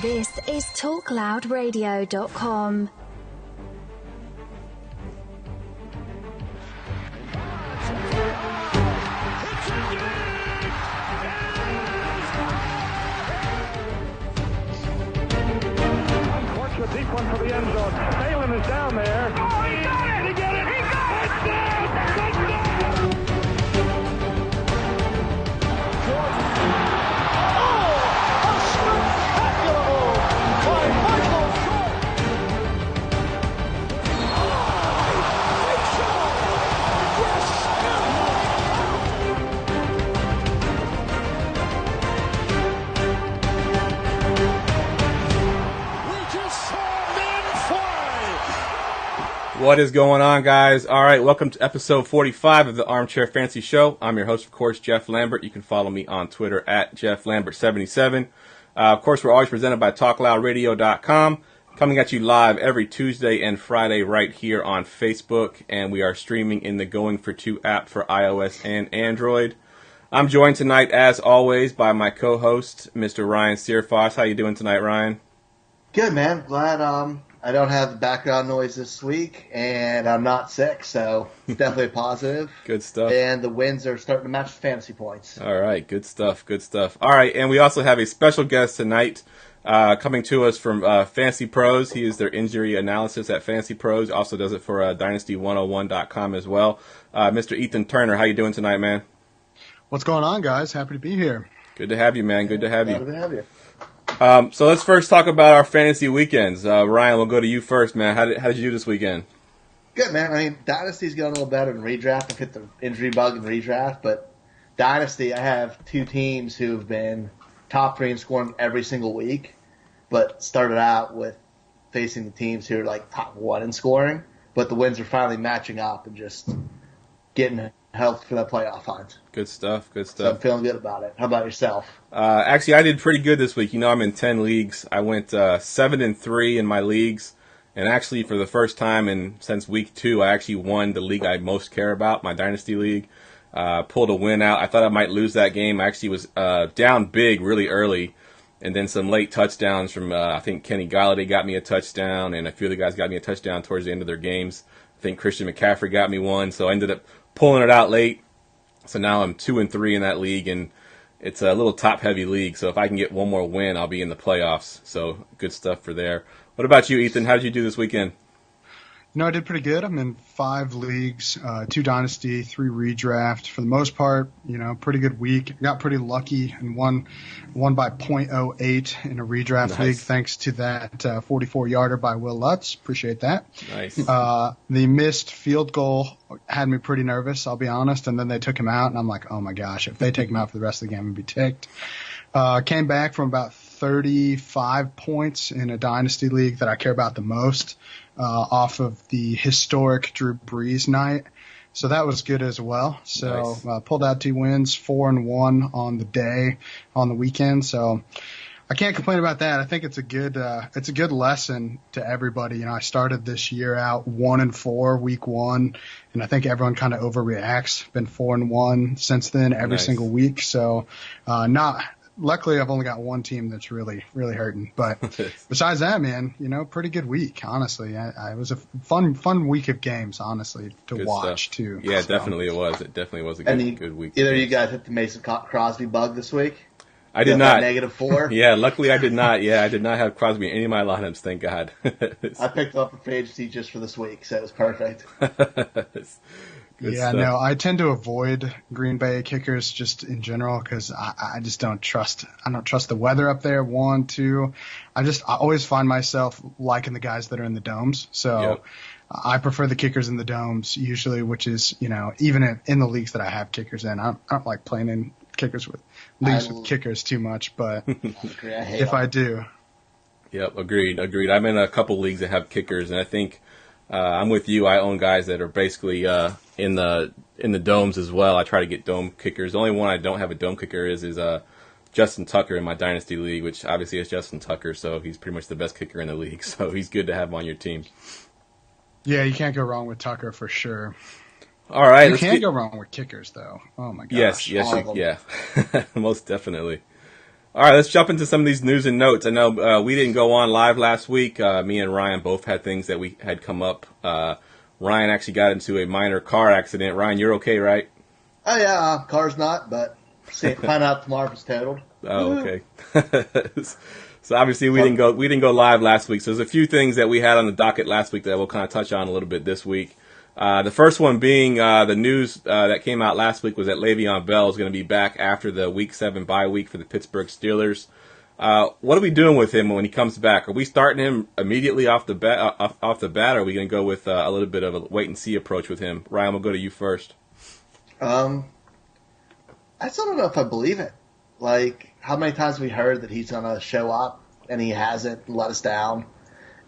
This is TalkLoudRadio.com. A deep one for the end zone. Balin is down there. Oh, he got it! He got it! He got it! Oh, a spectacular move by Michael Schultz. Big shot. Yes, we just saw men fly. What is going on, guys? All right, welcome to episode 45 of the Armchair Fantasy Show. I'm your host, of course, Jeff Lambert. You can follow me on Twitter at JeffLambert77. Of course, we're always presented by TalkLoudRadio.com, coming at you live every Tuesday and Friday right here on Facebook, and we are streaming in the Going for Two app for iOS and Android. I'm joined tonight, as always, by my co-host, Mr. Ryan Searfoss. How you doing tonight, Ryan? Good, man. Glad I don't have the background noise this week, and I'm not sick, so it's definitely a positive. Good stuff. And the wins are starting to match the fantasy points. All right, good stuff, good stuff. All right, and we also have a special guest tonight coming to us from Fantasy Pros. He is their injury analysis at Fantasy Pros. Also does it for Dynasty101.com as well. Mr. Ethan Turner, how you doing tonight, man? What's going on, guys? Happy to be here. Good to have you, man. Good to have you. Glad to have you. So let's first talk about our fantasy weekends. Ryan, we'll go to you first, man. How did you do this weekend? Good, man. I mean, Dynasty's going a little better than Redraft. I've hit the injury bug in Redraft, but Dynasty, I have two teams who've been top three in scoring every single week, but started out with facing the teams who are like top one in scoring, but the wins are finally matching up and just getting health for that playoff hunt. Good stuff, good So stuff. I'm feeling good about it. How about yourself? Actually, I did pretty good this week. You know, I'm in 10 leagues. I went 7-3 in my leagues, and actually for the first time since week 2, I actually won the league I most care about, my Dynasty League. Pulled a win out. I thought I might lose that game. I actually was down big really early, and then some late touchdowns from, I think Kenny Galladay got me a touchdown, and a few of the guys got me a touchdown towards the end of their games. I think Christian McCaffrey got me one, so I ended up pulling it out late. So now I'm 2-3 in that league, and it's a little top-heavy league. So if I can get one more win, I'll be in the playoffs. So good stuff for there. What about you, Ethan? How did you do this weekend? You know, I did pretty good. I'm in 5 leagues, 2 Dynasty, 3 Redraft. For the most part, you know, pretty good week. I got pretty lucky and won by .08 in a Redraft league, thanks to that 44-yarder by Will Lutz. Appreciate that. Nice. The missed field goal had me pretty nervous, I'll be honest, and then they took him out, and I'm like, oh my gosh, if they take him out for the rest of the game, I'd be ticked. Came back from about 35 points in a Dynasty league that I care about the most, off of the historic Drew Brees night. So that was good as well. So Nice. Pulled out 2 wins, 4-1 on the weekend. So I can't complain about that. I think it's a good lesson to everybody. You know, I started this year out 1-4 week 1, and I think everyone kind of overreacts. Been 4-1 since then every Nice. single week. So luckily, I've only got one team that's really, really hurting. But besides that, man, you know, pretty good week, honestly. It was a fun week of games, honestly, to Good watch, stuff. too. Yeah, So, definitely it was. It definitely was a good week. Either of you guys hit the Mason Crosby bug this week? I did Got not. that -4? Yeah, luckily I did not. Yeah, I did not have Crosby in any of my lineups, thank God. I picked up a free agency just for this week, so it was perfect. Good yeah, stuff. no, I tend to avoid Green Bay kickers just in general because I just don't trust. I don't trust the weather up there. 1, 2. I always find myself liking the guys that are in the domes. So Yep. I prefer the kickers in the domes usually, which is, you know, even in the leagues that I have kickers in, I don't like playing in kickers with leagues with kickers too much. But I agree. I hate if them. I do. Yep, agreed. I'm in a couple leagues that have kickers, and I think I'm with you. I own guys that are basically in the domes as well. I try to get dome kickers. The only one I don't have a dome kicker is Justin Tucker in my Dynasty League, which obviously is Justin Tucker, so he's pretty much the best kicker in the league. So he's good to have on your team. Yeah, you can't go wrong with Tucker for sure. All right. You can't go wrong with kickers, though. Oh, my gosh. Yes, yeah, most definitely. All right, let's jump into some of these news and notes. I know we didn't go on live last week. Me and Ryan both had things that we had come up. Ryan actually got into a minor car accident. Ryan, you're okay, right? Oh yeah, car's not, but find out tomorrow if it's totaled. Oh, okay. So obviously we didn't go live last week. So there's a few things that we had on the docket last week that we'll kind of touch on a little bit this week. The first one being the news that came out last week was that Le'Veon Bell is going to be back after the Week 7 bye week for the Pittsburgh Steelers. What are we doing with him when he comes back? Are we starting him immediately off the bat? Or are we going to go with a little bit of a wait and see approach with him? Ryan, we'll go to you first. I still don't know if I believe it. Like, how many times have we heard that he's going to show up and he hasn't, let us down?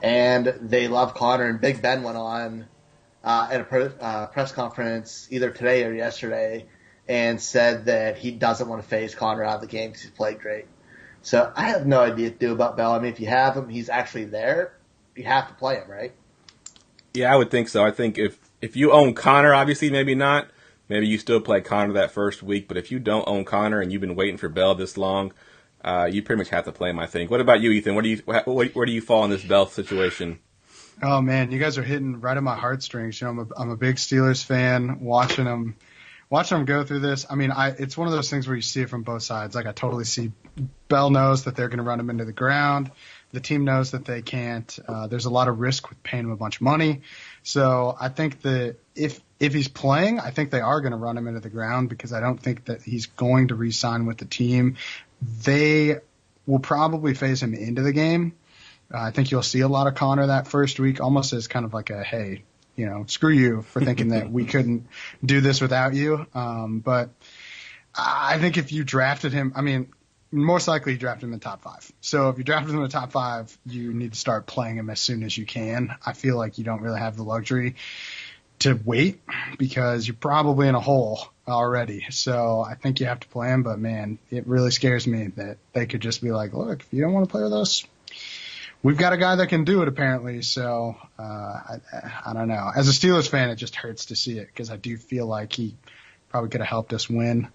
And they love Connor. And Big Ben went on at a press conference either today or yesterday and said that he doesn't want to phase Connor out of the game because he's played great. So I have no idea what to do about Bell. I mean, if you have him, he's actually there. You have to play him, right? Yeah, I would think so. I think if you own Connor, obviously maybe not. Maybe you still play Connor that first week, but if you don't own Connor and you've been waiting for Bell this long, you pretty much have to play him, I think. What about you, Ethan? Where do you fall in this Bell situation? Oh man, you guys are hitting right at my heartstrings. You know, I'm a big Steelers fan. Watching them go through this. I mean, it's one of those things where you see it from both sides. Like I totally see Bell knows that they're going to run him into the ground. The team knows that they can't. There's a lot of risk with paying him a bunch of money. So I think that if he's playing, I think they are going to run him into the ground because I don't think that he's going to re-sign with the team. They will probably phase him into the game. I think you'll see a lot of Connor that first week, almost as kind of like a, hey, you know, screw you for thinking that we couldn't do this without you. But I think if you drafted him, I mean, most likely you drafted him in the top 5. So if you drafted him in the top 5, you need to start playing him as soon as you can. I feel like you don't really have the luxury to wait because you're probably in a hole already. So I think you have to play him. But, man, it really scares me that they could just be like, look, if you don't want to play with us, we've got a guy that can do it apparently. So I don't know. As a Steelers fan, it just hurts to see it because I do feel like he probably could have helped us win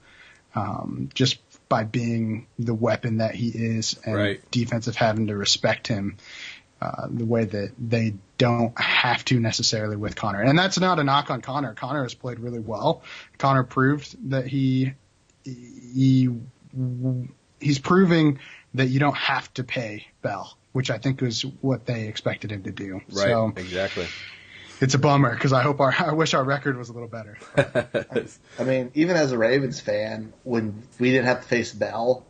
just by being the weapon that he is and right. Defensive having to respect him the way that they don't have to necessarily with Connor. And that's not a knock on Connor. Connor has played really well. Connor proved that he's proving that you don't have to pay Bell, which I think is what they expected him to do. Right, so exactly. It's a bummer because I wish our record was a little better. I mean, even as a Ravens fan, when we didn't have to face Bell,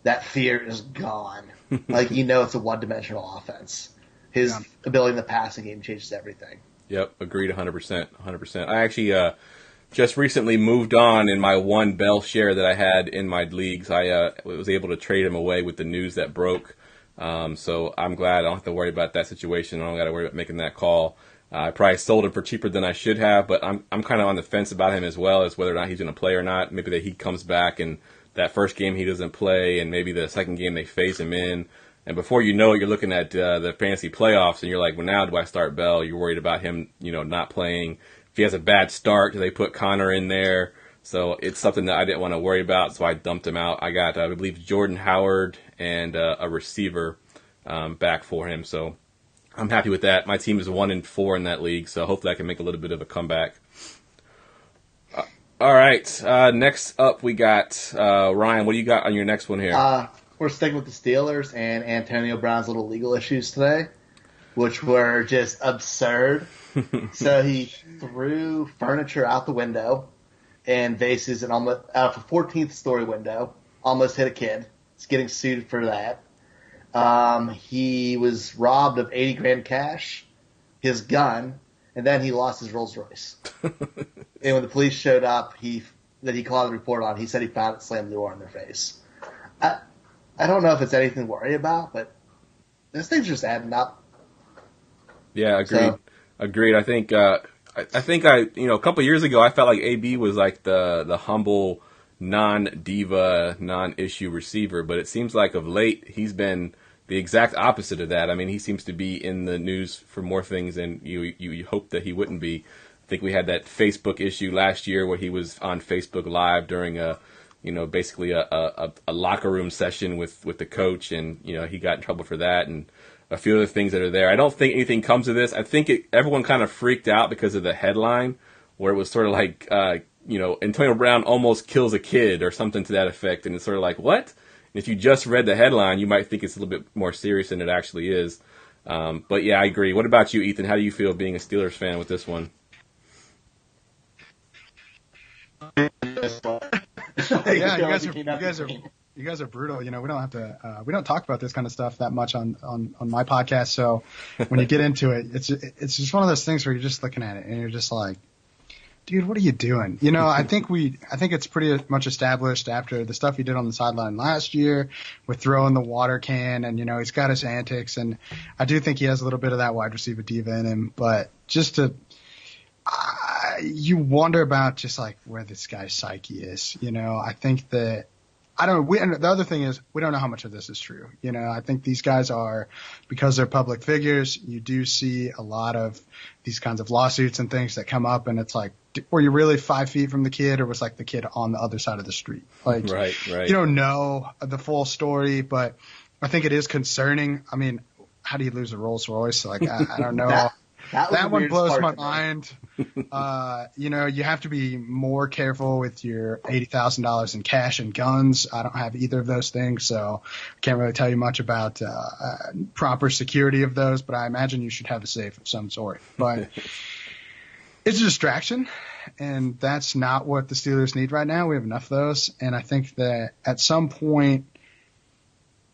that fear is gone. Like, you know, it's a one-dimensional offense. His ability in the passing game changes everything. Yep, agreed 100%. 100%. I actually just recently moved on in my one Bell share that I had in my leagues. I was able to trade him away with the news that broke. So I'm glad I don't have to worry about that situation. I don't got to worry about making that call. I probably sold him for cheaper than I should have, but I'm kind of on the fence about him as well as whether or not he's going to play or not. Maybe that he comes back and that first game he doesn't play, and maybe the second game they phase him in. And before you know it, you're looking at the fantasy playoffs, and you're like, well, now do I start Bell? You're worried about him, not playing. If he has a bad start, do they put Connor in there? So it's something that I didn't want to worry about, so I dumped him out. I got, I believe, Jordan Howard and a receiver back for him. So I'm happy with that. My team is 1-4 in that league, so hopefully I can make a little bit of a comeback. All right. Next up, we got Ryan. What do you got on your next one here? We're sticking with the Steelers and Antonio Brown's little legal issues today, which were just absurd. So he threw furniture out the window and vases and almost out of a 14th story window, almost hit a kid. He's getting sued for that. He was robbed of $80,000 cash, his gun, and then he lost his Rolls Royce. And when the police showed up, he called the report on, he said he found it slammed the door in their face. I don't know if it's anything to worry about, but this thing's just adding up. Yeah, agreed. I think a couple of years ago, I felt like AB was like the humble, non-diva, non-issue receiver, but it seems like of late he's been the exact opposite of that. I mean, he seems to be in the news for more things than you hope that he wouldn't be. I think we had that Facebook issue last year where he was on Facebook Live during a basically a locker room session with the coach, and he got in trouble for that, and a few other things that are there. I don't think anything comes of this. I think everyone kind of freaked out because of the headline, where it was sort of like, Antonio Brown almost kills a kid or something to that effect, and it's sort of like, what? And if you just read the headline, you might think it's a little bit more serious than it actually is. But yeah, I agree. What about you, Ethan? How do you feel being a Steelers fan with this one? Yeah, you guys are brutal. We don't have to. We don't talk about this kind of stuff that much on my podcast. So when you get into it, it's just one of those things where you're just looking at it and you're just like, dude, what are you doing? I think it's pretty much established after the stuff he did on the sideline last year with throwing the water can, and he's got his antics, and I do think he has a little bit of that wide receiver diva in him, but you wonder about just like where this guy's psyche is. I think that and the other thing is we don't know how much of this is true. I think these guys are, because they're public figures, you do see a lot of these kinds of lawsuits and things that come up, and it's like, were you really 5 feet from the kid, or was like the kid on the other side of the street? Like, right. You don't know the full story, but I think it is concerning. I mean, how do you lose a Rolls Royce? Like, I don't know. That one blows my mind. You have to be more careful with your $80,000 in cash and guns. I don't have either of those things, so I can't really tell you much about proper security of those, but I imagine you should have a safe of some sort. But it's a distraction, and that's not what the Steelers need right now. We have enough of those, and I think that at some point,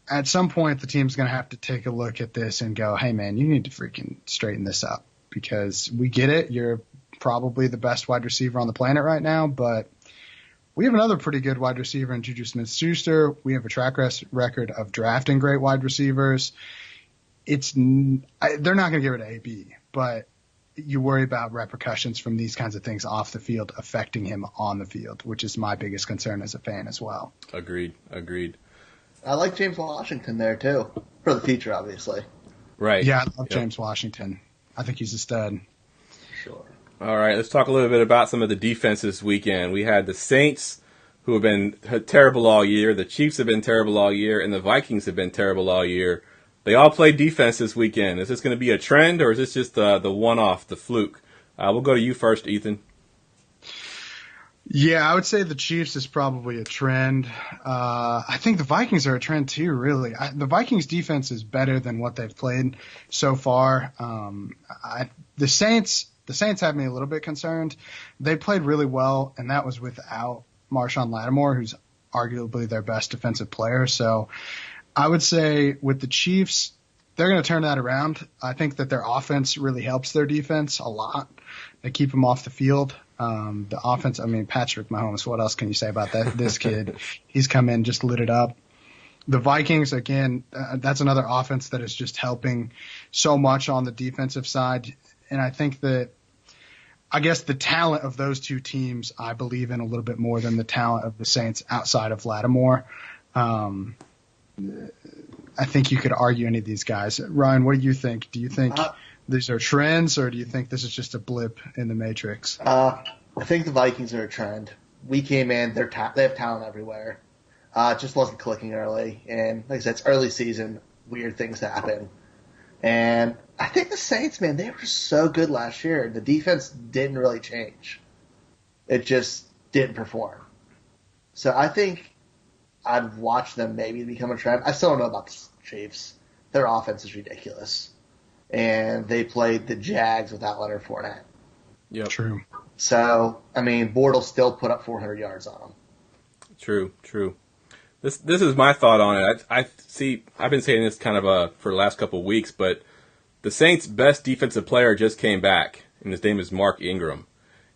the team's going to have to take a look at this and go, hey, man, you need to freaking straighten this up, because we get it. You're probably the best wide receiver on the planet right now, but we have another pretty good wide receiver in Juju Smith-Schuster. We have a track record of drafting great wide receivers. They're not going to get rid of AB, but you worry about repercussions from these kinds of things off the field affecting him on the field, which is my biggest concern as a fan as well. Agreed. I like James Washington there, too, for the future, obviously. Right. Yeah, I love James Washington. I think he's a stud. Sure. All right, let's talk a little bit about some of the defense this weekend. We had the Saints, who have been terrible all year. The Chiefs have been terrible all year, and the Vikings have been terrible all year. They all played defense this weekend. Is this going to be a trend, or is this just the one-off, the fluke? We'll go to you first, Ethan. Yeah, I would say the Chiefs is probably a trend. I think the Vikings are a trend too, really. The Vikings defense is better than what they've played so far. The Saints have me a little bit concerned. They played really well, and that was without Marshawn Lattimore, who's arguably their best defensive player. So I would say with the Chiefs, they're going to turn that around. I think that their offense really helps their defense a lot. They keep them off the field. The offense, Patrick Mahomes, what else can you say about that? This kid, he's come in, just lit it up. The Vikings, again, that's another offense that is just helping so much on the defensive side. And I think that, I guess the talent of those two teams, I believe in a little bit more than the talent of the Saints outside of Lattimore. I think you could argue any of these guys. Ryan, what do you think? Do you think these are trends, or do you think this is just a blip in the matrix? I think the Vikings are a trend. We came in, they have talent everywhere. It just wasn't clicking early. And like I said, it's early season, weird things happen. And I think the Saints, man, they were so good last year. The defense didn't really change. It just didn't perform. So I think I'd watch them maybe become a trend. I still don't know about the Chiefs. Their offense is ridiculous. And they played the Jags without Leonard Fournette. Yep. True. So, Bortles still put up 400 yards on them. True. This is my thought on it. I've been saying this kind of for the last couple of weeks, but the Saints' best defensive player just came back, and his name is Mark Ingram.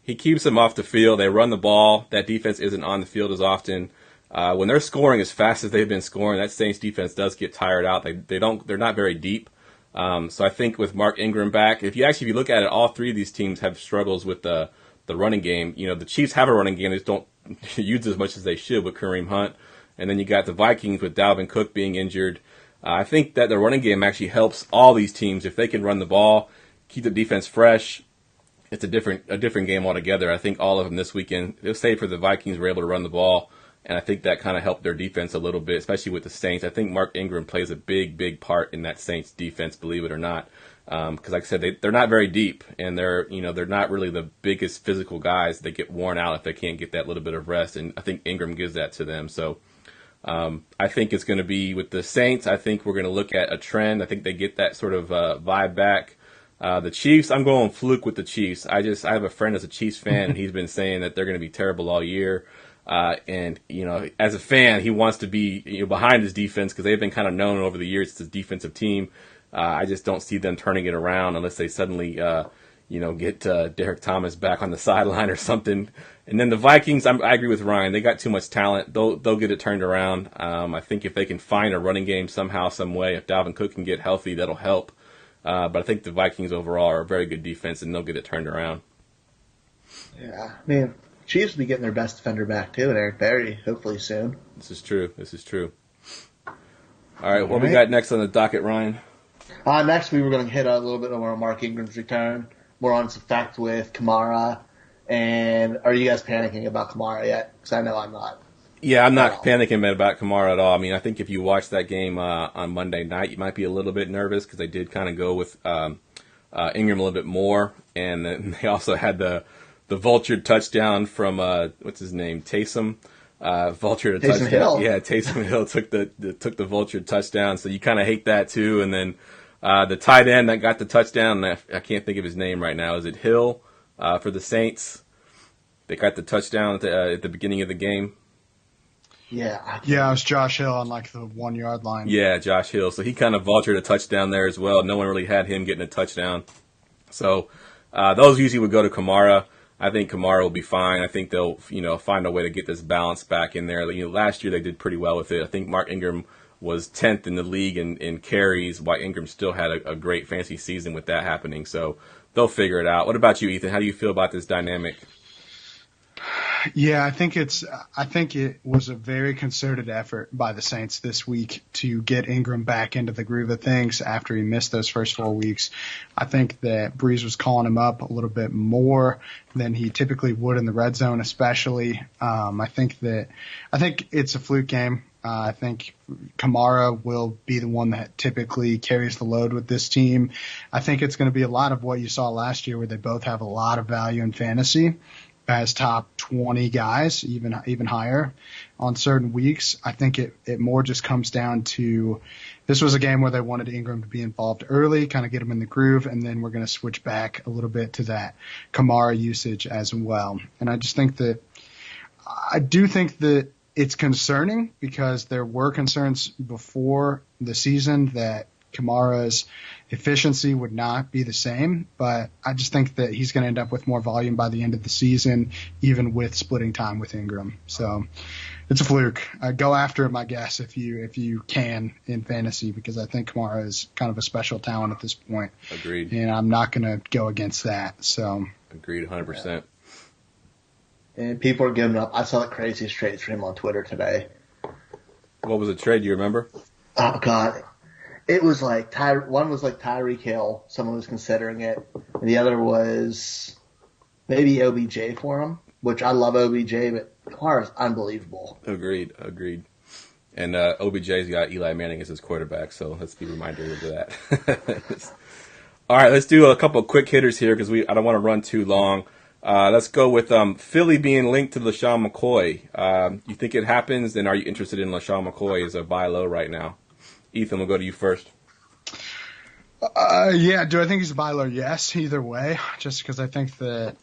He keeps them off the field. They run the ball. That defense isn't on the field as often. When they're scoring as fast as they've been scoring, that Saints defense does get tired out. They're not very deep. So I think with Mark Ingram back, if you look at it, all three of these teams have struggles with the running game. The Chiefs have a running game. They just don't use as much as they should with Kareem Hunt. And then you got the Vikings with Dalvin Cook being injured. I think that the running game actually helps all these teams. If they can run the ball, keep the defense fresh, it's a different game altogether. I think all of them this weekend, save for the Vikings, were able to run the ball. And I think that kind of helped their defense a little bit, especially with the Saints. I think Mark Ingram plays a big part in that Saints defense, believe it or not. Because like I said, they're not very deep, and they're not really the biggest physical guys. They get worn out if they can't get that little bit of rest, and I think Ingram gives that to them. So I think it's going to be with the Saints. I think we're going to look at a trend. I think they get that sort of vibe back. The Chiefs, I'm going fluke with the Chiefs. I have a friend that's a Chiefs fan, and he's been saying that they're going to be terrible all year. And as a fan, he wants to be behind his defense because they've been kind of known over the years as a defensive team. I just don't see them turning it around unless they suddenly, get Derek Thomas back on the sideline or something. And then the Vikings, I agree with Ryan. They got too much talent. They'll get it turned around. I think if they can find a running game somehow, some way, if Dalvin Cook can get healthy, that'll help. But I think the Vikings overall are a very good defense, and they'll get it turned around. Yeah, I mean, Chiefs will be getting their best defender back too, and Eric Berry, hopefully soon. This is true. All right, what we got next on the docket, Ryan? Next, we were going to hit a little bit more on Mark Ingram's return, more on its effect with Kamara. And are you guys panicking about Kamara yet? Because I know I'm not. Yeah, I'm not panicking about Kamara at all. I mean, I think if you watch that game on Monday night, you might be a little bit nervous because they did kind of go with Ingram a little bit more. And then they also had the vultured touchdown from, what's his name, Taysom. Vultured Taysom touchdown. Hill. Yeah, Taysom Hill took the vultured touchdown. So you kind of hate that too. And then the tight end that got the touchdown, I can't think of his name right now. Is it Hill for the Saints? They got the touchdown at the beginning of the game. Yeah. Yeah, it was Josh Hill on like the 1 yard line. Yeah, Josh Hill. So he kind of vultured a touchdown there as well. No one really had him getting a touchdown. So those usually would go to Kamara. I think Kamara will be fine. I think they'll find a way to get this balance back in there. Last year they did pretty well with it. I think Mark Ingram was 10th in the league in carries, while Ingram still had a great fantasy season with that happening. So they'll figure it out. What about you, Ethan? How do you feel about this dynamic? Yeah, I think it was a very concerted effort by the Saints this week to get Ingram back into the groove of things after he missed those first 4 weeks. I think that Breeze was calling him up a little bit more than he typically would in the red zone, especially. I think it's a fluke game. I think Kamara will be the one that typically carries the load with this team. I think it's going to be a lot of what you saw last year, where they both have a lot of value in fantasy as top 20 guys, even higher on certain weeks. I think it more just comes down to, this was a game where they wanted Ingram to be involved early, kind of get him in the groove, and then we're going to switch back a little bit to that Kamara usage as well. And I do think that it's concerning, because there were concerns before the season that Kamara's efficiency would not be the same, but I just think that he's going to end up with more volume by the end of the season, even with splitting time with Ingram. So it's a fluke. Go after him, I guess, if you can in fantasy, because I think Kamara is kind of a special talent at this point. Agreed. And I'm not going to go against that. So agreed, 100%. And people are giving up. I saw the craziest trades for him on Twitter today. What was the trade? Do you remember? Oh, God. It was like one was like Tyreek Hill. Someone was considering it. And the other was maybe OBJ for him, which I love OBJ, but Kamara is unbelievable. Agreed. And OBJ's got Eli Manning as his quarterback, so let's be reminded of that. All right, let's do a couple of quick hitters here because I don't want to run too long. Let's go with Philly being linked to LaShawn McCoy. You think it happens? Then are you interested in LaShawn McCoy as a buy low right now? Ethan, we'll go to you first. Yeah, do I think he's a buy low? Yes, either way, just because I think that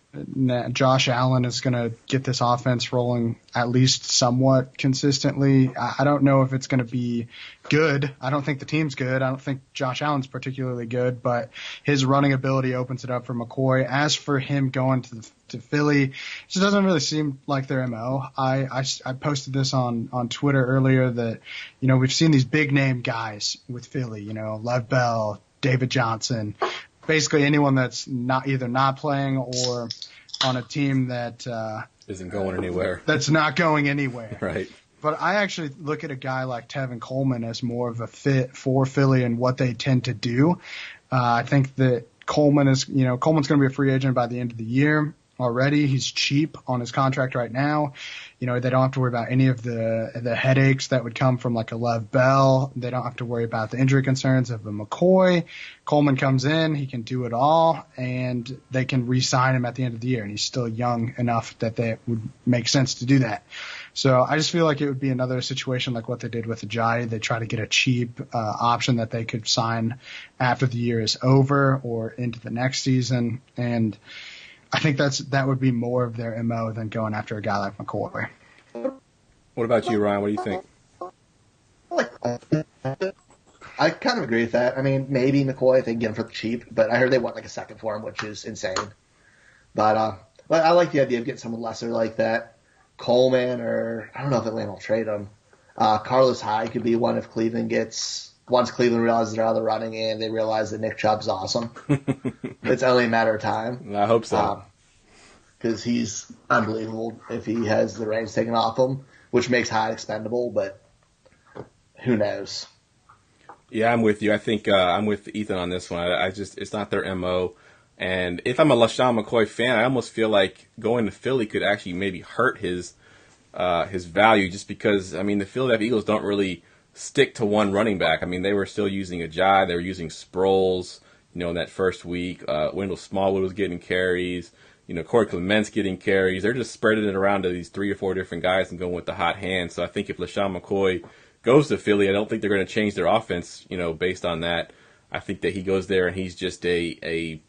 Josh Allen is going to get this offense rolling at least somewhat consistently. I don't know if it's going to be good. I don't think the team's good. I don't think Josh Allen's particularly good, but his running ability opens it up for McCoy. As for him going to Philly, it just doesn't really seem like their MO. I posted this on Twitter earlier that, we've seen these big name guys with Philly, Lev Bell, David Johnson, basically anyone that's not playing or on a team that isn't going anywhere. That's not going anywhere. Right. But I actually look at a guy like Tevin Coleman as more of a fit for Philly and what they tend to do. I think that Coleman's going to be a free agent by the end of the year. already. He's cheap on his contract right now. They don't have to worry about any of the headaches that would come from like a Lev Bell. They don't have to worry about the injury concerns of a McCoy. Coleman comes in, he can do it all, and they can re-sign him at the end of the year. And he's still young enough that they would make sense to do that. So I just feel like it would be another situation like what they did with Ajayi. They try to get a cheap option that they could sign after the year is over or into the next season. And I think that would be more of their MO than going after a guy like McCoy. What about you, Ryan? What do you think? I kind of agree with that. I mean, maybe McCoy if they can get him for the cheap, but I heard they want like a second for him, which is insane. But I like the idea of getting someone lesser like that. Coleman, or I don't know if Atlanta will trade him. Carlos Hyde could be one if Cleveland once Cleveland realizes they're out of the running and they realize that Nick Chubb's awesome. It's only a matter of time. I hope so. Because he's unbelievable if he has the reins taken off him, which makes Hyde expendable, but who knows? Yeah, I'm with you. I think I'm with Ethan on this one. It's not their MO. And if I'm a LaShawn McCoy fan, I almost feel like going to Philly could actually maybe hurt his value just because, I mean, the Philadelphia Eagles don't really stick to one running back. I mean, they were still using Ajayi. They were using Sproles, in that first week. Wendell Smallwood was getting carries. Corey Clement's getting carries. They're just spreading it around to these 3 or 4 different guys and going with the hot hand. So I think if LaShawn McCoy goes to Philly, I don't think they're going to change their offense, based on that. I think that he goes there and he's just a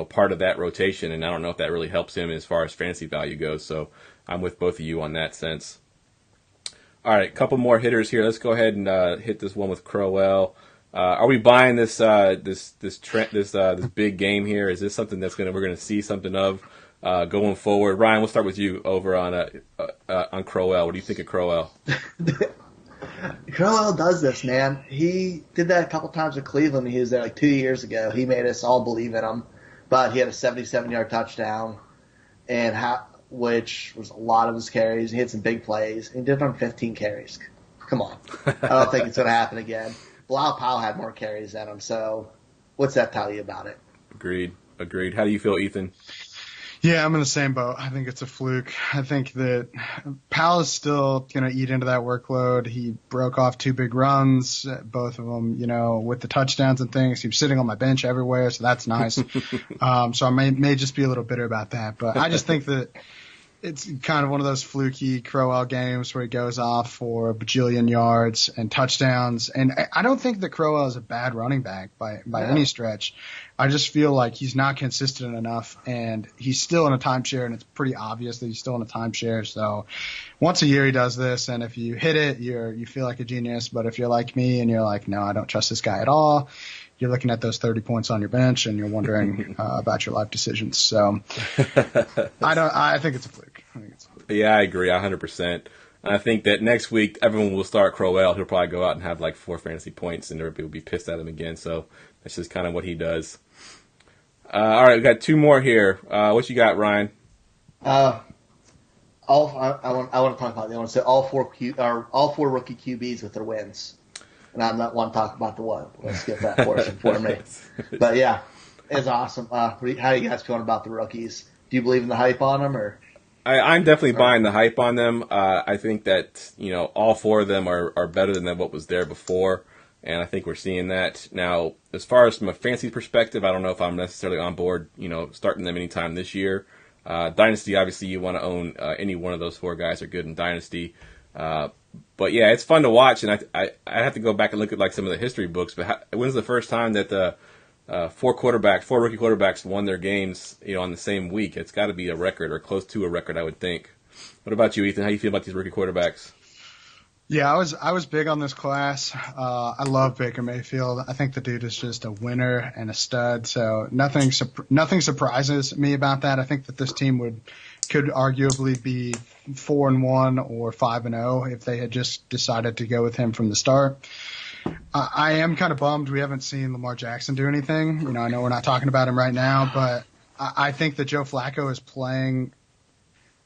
part of that rotation, and I don't know if that really helps him as far as fantasy value goes. So I'm with both of you on that sense. All right, a couple more hitters here. Let's go ahead and hit this one with Crowell. Are we buying this big game here? Is this something we're going to see something of going forward? Ryan, we'll start with you over on Crowell. What do you think of Crowell? Crowell does this, man. He did that a couple times with Cleveland. He was there like 2 years ago. He made us all believe in him. But he had a 77-yard touchdown, which was a lot of his carries. He had some big plays. He did it on 15 carries. Come on. I don't think it's going to happen again. Bilal Powell had more carries than him, so what's that tell you about it? Agreed. How do you feel, Ethan? Yeah, I'm in the same boat. I think it's a fluke. I think that Powell is still going to eat into that workload. He broke off 2 big runs, both of them, with the touchdowns and things. He was sitting on my bench everywhere, so that's nice. So I may just be a little bitter about that. But I just think that it's kind of one of those fluky Crowell games where he goes off for a bajillion yards and touchdowns. And I don't think that Crowell is a bad running back by any stretch. I just feel like he's not consistent enough, and he's still in a timeshare, and it's pretty obvious that he's still in a timeshare. So once a year he does this, and if you hit it, you feel like a genius. But if you're like me and you're like, no, I don't trust this guy at all, you're looking at those 30 points on your bench, and you're wondering about your life decisions. So I think it's a fluke. Yeah, I agree 100%. I think that next week everyone will start Crowell. He'll probably go out and have like 4 fantasy points, and everybody will be pissed at him again. So that's just kind of what he does. All right, we got 2 more here. What you got, Ryan? I want to talk about the one. So all four rookie QBs with their wins, and I'm not want to talk about the one. Let's skip that portion for me. But yeah, it's awesome. How are you guys feeling about the rookies? Do you believe in the hype on them, or? I'm definitely buying the hype on them. I think that all 4 of them are better than what was there before. And I think we're seeing that. Now, as far as from a fantasy perspective, I don't know if I'm necessarily on board, starting them anytime this year. Dynasty, obviously, you want to own any one of those 4 guys are good in Dynasty. But, yeah, it's fun to watch. And I have to go back and look at, like, some of the history books. But when's the first time that the 4 rookie quarterbacks won their games, on the same week? It's got to be a record or close to a record, I would think. What about you, Ethan? How do you feel about these rookie quarterbacks? Yeah, I was big on this class. I love Baker Mayfield. I think the dude is just a winner and a stud. So nothing surprises me about that. I think that this team could arguably be 4-1 or 5-0 if they had just decided to go with him from the start. I am kind of bummed we haven't seen Lamar Jackson do anything. I know we're not talking about him right now, but I think that Joe Flacco is playing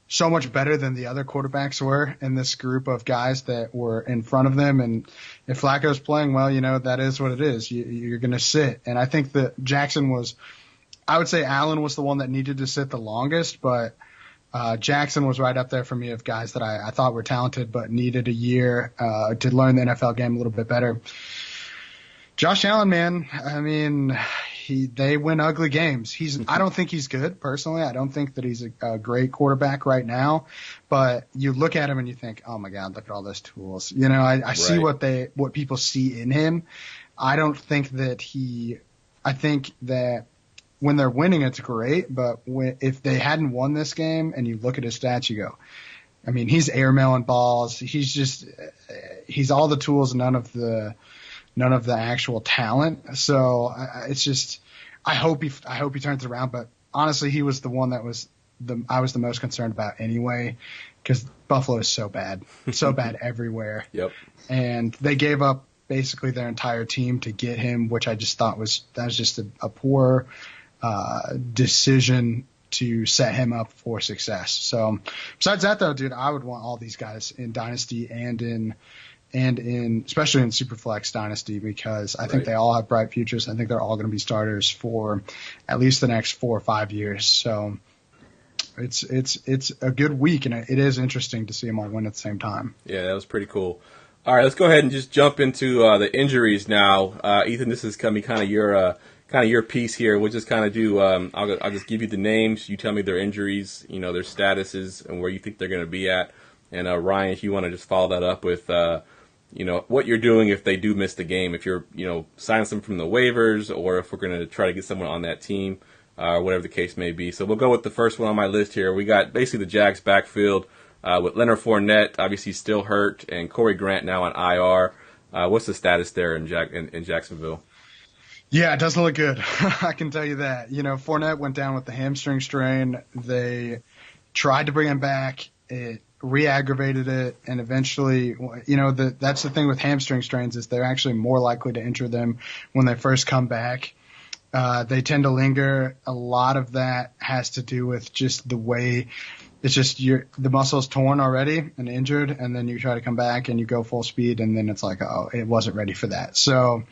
so much better than the other quarterbacks were in this group of guys that were in front of them. And if Flacco's playing well, that is what it is. You're going to sit. And I think that Jackson was I would say Allen was the one that needed to sit the longest, but Jackson was right up there for me of guys that I thought were talented but needed a year to learn the NFL game a little bit better. Josh Allen, man, I mean, they win ugly games. I don't think he's good personally. I don't think that he's a great quarterback right now, but you look at him and you think, oh my God, look at all those tools. You know, I see what people see in him. I don't think that I think that when they're winning, it's great, but if they hadn't won this game and you look at his stats, you go, I mean, he's airmailing balls. He's all the tools, none of the actual talent. So I hope he turns it around. But honestly, he was the one that I was the most concerned about anyway, because Buffalo is so bad everywhere. Yep. And they gave up basically their entire team to get him, which I just thought was just a poor decision to set him up for success. So besides that, though, dude, I would want all these guys in Dynasty and in especially in Superflex Dynasty, because I think they all have bright futures. I think they're all going to be starters for at least the next 4 or 5 years. So it's a good week, and it is interesting to see them all win at the same time. Yeah, that was pretty cool. All right, let's go ahead and just jump into the injuries now. Ethan, this is going to be kind of your piece here. We'll just kind of do. I'll just give you the names. You tell me their injuries, their statuses, and where you think they're going to be at. And Ryan, if you want to just follow that up with, what you're doing if they do miss the game. If you're, signing some from the waivers, or if we're going to try to get someone on that team, whatever the case may be. So we'll go with the first one on my list here. We got basically the Jags backfield. With Leonard Fournette, obviously still hurt, and Corey Grant now on IR. What's the status there in Jacksonville? Yeah, it doesn't look good. I can tell you that. Fournette went down with the hamstring strain. They tried to bring him back. It re-aggravated it, and eventually, that's the thing with hamstring strains, is they're actually more likely to injure them when they first come back. They tend to linger. A lot of that has to do with just the way it's just the muscle's torn already and injured, and then you try to come back and you go full speed, and then it's like, oh, it wasn't ready for that. So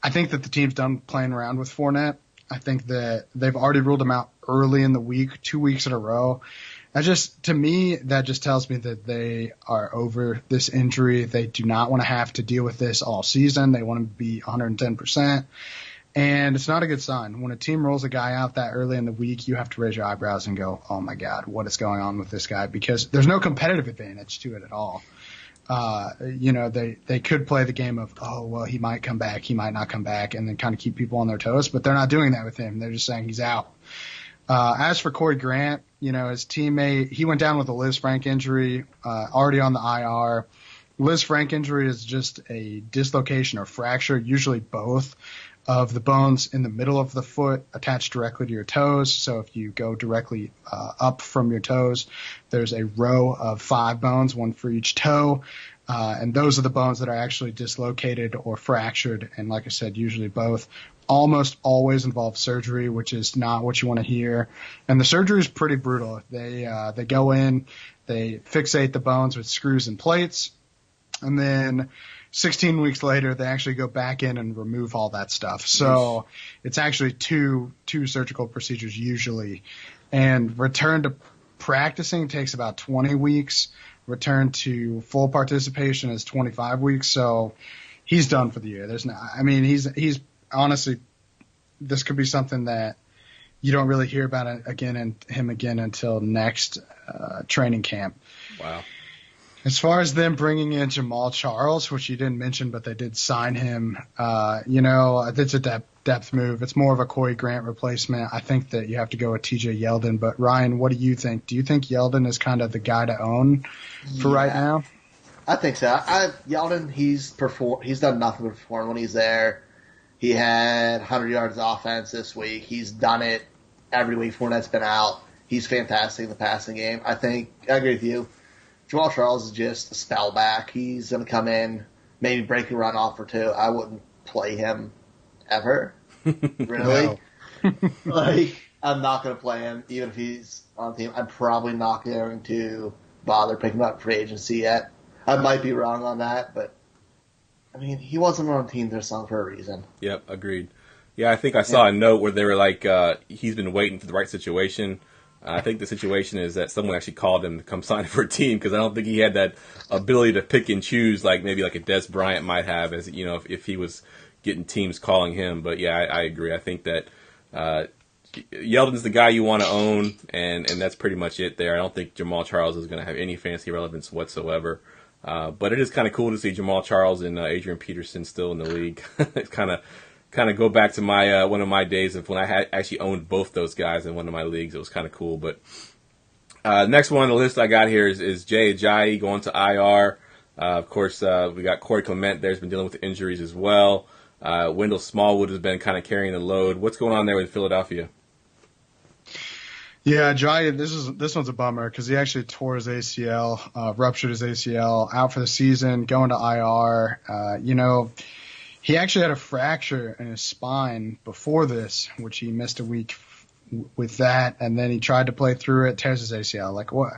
I think that the team's done playing around with Fournette. I think that they've already ruled him out early in the week, 2 weeks in a row. To me, that just tells me that they are over this injury. They do not want to have to deal with this all season. They want to be 110%. And it's not a good sign. When a team rolls a guy out that early in the week, you have to raise your eyebrows and go, oh my God, what is going on with this guy? Because there's no competitive advantage to it at all. They could play the game of, oh, well, he might come back, he might not come back, and then kind of keep people on their toes, but they're not doing that with him. They're just saying he's out. As for Corey Grant, his teammate, he went down with a Liz Frank injury, already on the IR. Liz Frank injury is just a dislocation or fracture, usually both, of the bones in the middle of the foot attached directly to your toes. So if you go directly up from your toes, there's a row of 5 bones, one for each toe. And those are the bones that are actually dislocated or fractured. And like I said, usually both. Almost always involve surgery, which is not what you want to hear. And the surgery is pretty brutal. They go in, they fixate the bones with screws and plates, and then 16 weeks later, they actually go back in and remove all that stuff. So it's actually two surgical procedures usually. And return to practicing takes about 20 weeks. Return to full participation is 25 weeks. So he's done for the year. He's honestly, this could be something that you don't really hear about him again until next training camp. Wow. As far as them bringing in Jamal Charles, which you didn't mention, but they did sign him, it's a depth move. It's more of a Corey Grant replacement. I think that you have to go with TJ Yeldon. But Ryan, what do you think? Do you think Yeldon is kind of the guy to own for right now? I think so. Yeldon, he's done nothing but perform when he's there. He had 100 yards of offense this week. He's done it every week Fournette's been out. He's fantastic in the passing game. I agree with you. Jamal Charles is just a spell back. He's going to come in, maybe break a run off or two. I wouldn't play him ever. Really? I'm not going to play him, even if he's on the team. I'm probably not going to bother picking him up free agency yet. I might be wrong on that, but he wasn't on the team this long for a reason. Yep, agreed. Yeah, I think I saw a note where they were like, he's been waiting for the right situation. I think the situation is that someone actually called him to come sign for a team because I don't think he had that ability to pick and choose like maybe like a Des Bryant might have, as you know, if he was getting teams calling him. But yeah, I agree. I think that Yeldon's the guy you want to own, and that's pretty much it there. I don't think Jamal Charles is going to have any fantasy relevance whatsoever. But it is kind of cool to see Jamal Charles and Adrian Peterson still in the league. It's kind of go back to my one of my days of when I had actually owned both those guys in one of my leagues. It was kind of cool. But next one on the list I got here is Jay Ajayi going to IR. Of course, we got Corey Clement there's been dealing with injuries as well. Wendell Smallwood has been kind of carrying the load. What's going on there with Philadelphia? Yeah, Ajayi, this one's a bummer because he actually tore his ACL, ruptured his ACL, out for the season, going to IR. He actually had a fracture in his spine before this, which he missed a week with that, and then he tried to play through it, tears his ACL. Like, what?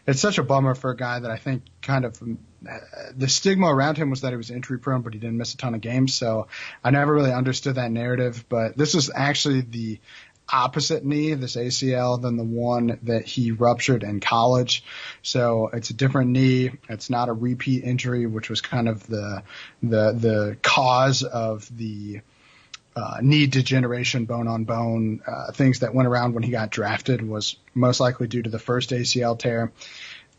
It's such a bummer for a guy that I think kind of the stigma around him was that he was injury prone, but he didn't miss a ton of games. So I never really understood that narrative. But this is actually the opposite knee, this ACL, than the one that he ruptured in college. So it's a different knee. It's not a repeat injury, which was kind of the cause of the knee degeneration, bone on bone, things that went around when he got drafted was most likely due to the first ACL tear.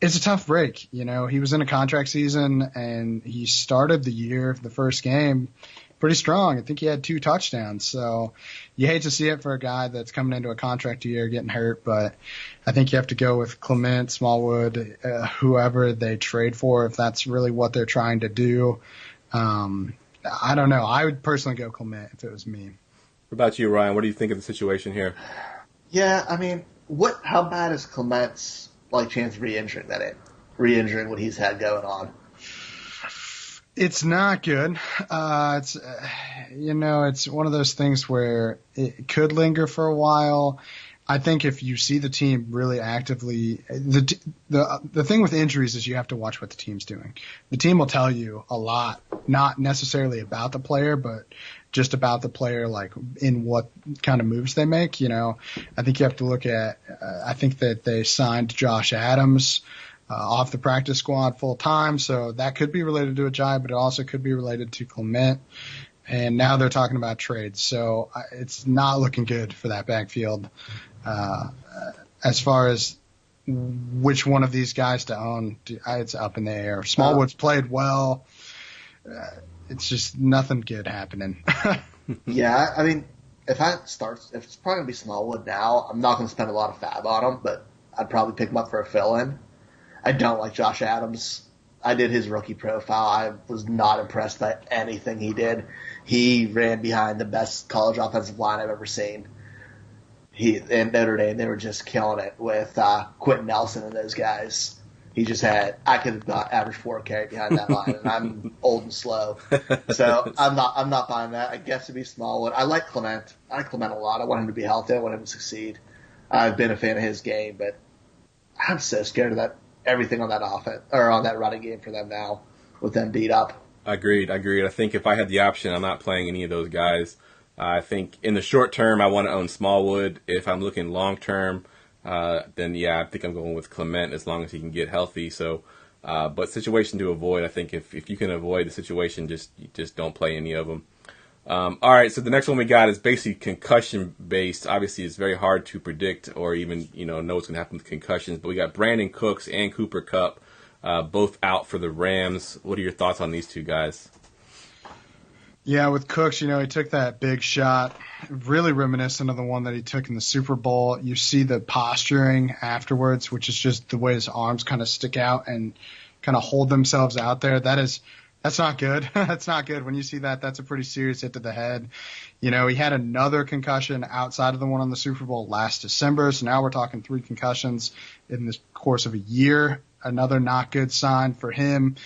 It's a tough break. He was in a contract season and he started the year, the first game, pretty strong. I think he had 2 touchdowns. So you hate to see it for a guy that's coming into a contract year getting hurt, but I think you have to go with Clement, Smallwood, whoever they trade for, if that's really what they're trying to do. I don't know. I would personally go Clement if it was me. What about you, Ryan? What do you think of the situation here? Yeah, I mean, how bad is Clement's chance of re-injuring what he's had going on? It's not good. It's one of those things where it could linger for a while. I think if you see the team really actively, the thing with injuries is you have to watch what the team's doing. The team will tell you a lot, not necessarily about the player, but just about the player, like in what kind of moves they make. I think you have to look at. I think that they signed Josh Adams off the practice squad full time, so that could be related to Ajayi, but it also could be related to Clement. And now they're talking about trades, so it's not looking good for that backfield. As far as which one of these guys to own, it's up in the air. Smallwood's played well. It's just nothing good happening. Yeah, I mean, if it's probably going to be Smallwood now, I'm not going to spend a lot of fab on him, but I'd probably pick him up for a fill-in. I don't like Josh Adams. I did his rookie profile. I was not impressed by anything he did. He ran behind the best college offensive line I've ever seen. In Notre Dame, they were just killing it with Quentin Nelson and those guys. He just I could have got average 4K behind that line, and I'm old and slow. So I'm not buying that. I guess it'd be Smallwood. I like Clement. I like Clement a lot. I want him to be healthy. I want him to succeed. I've been a fan of his game, but I'm so scared of everything on that offense or on that running game for them now with them beat up. Agreed. I think if I had the option, I'm not playing any of those guys. I think in the short term, I want to own Smallwood. If I'm looking long term, then yeah, I think I'm going with Clement as long as he can get healthy. So, but situation to avoid, I think if you can avoid the situation, just don't play any of them. All right, so the next one we got is basically concussion based. Obviously, it's very hard to predict or even know what's going to happen with concussions. But we got Brandon Cooks and Cooper Kupp both out for the Rams. What are your thoughts on these two guys? Yeah, with Cooks, he took that big shot, really reminiscent of the one that he took in the Super Bowl. You see the posturing afterwards, which is just the way his arms kind of stick out and kind of hold themselves out there. That's not good. That's not good. When you see that, that's a pretty serious hit to the head. He had another concussion outside of the one on the Super Bowl last December. So now we're talking 3 concussions in the course of a year. Another not good sign for him.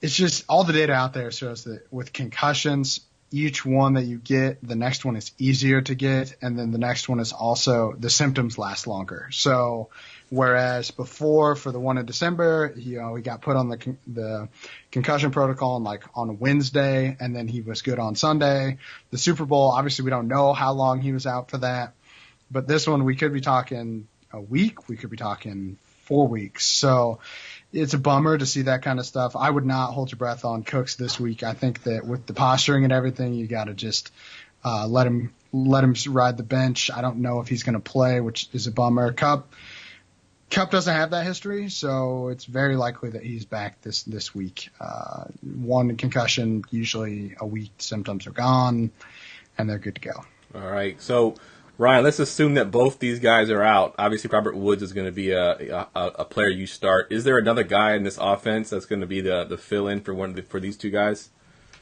It's just all the data out there shows that with concussions, each one that you get, the next one is easier to get, and then the next one is also the symptoms last longer. So whereas before for the one in December, he got put on the concussion protocol on Wednesday, and then he was good on Sunday. The Super Bowl, obviously we don't know how long he was out for that, but this one we could be talking a week, we could be talking 4 weeks. So it's a bummer to see that kind of stuff. I would not hold your breath on Cooks this week. I think that with the posturing and everything, you got to just let him ride the bench. I don't know if he's going to play, which is a bummer. Cup doesn't have that history, so it's very likely that he's back this week. One concussion, usually a week, symptoms are gone, and they're good to go. All right, so Ryan, let's assume that both these guys are out. Obviously, Robert Woods is going to be a player you start. Is there another guy in this offense that's going to be the fill-in for these two guys?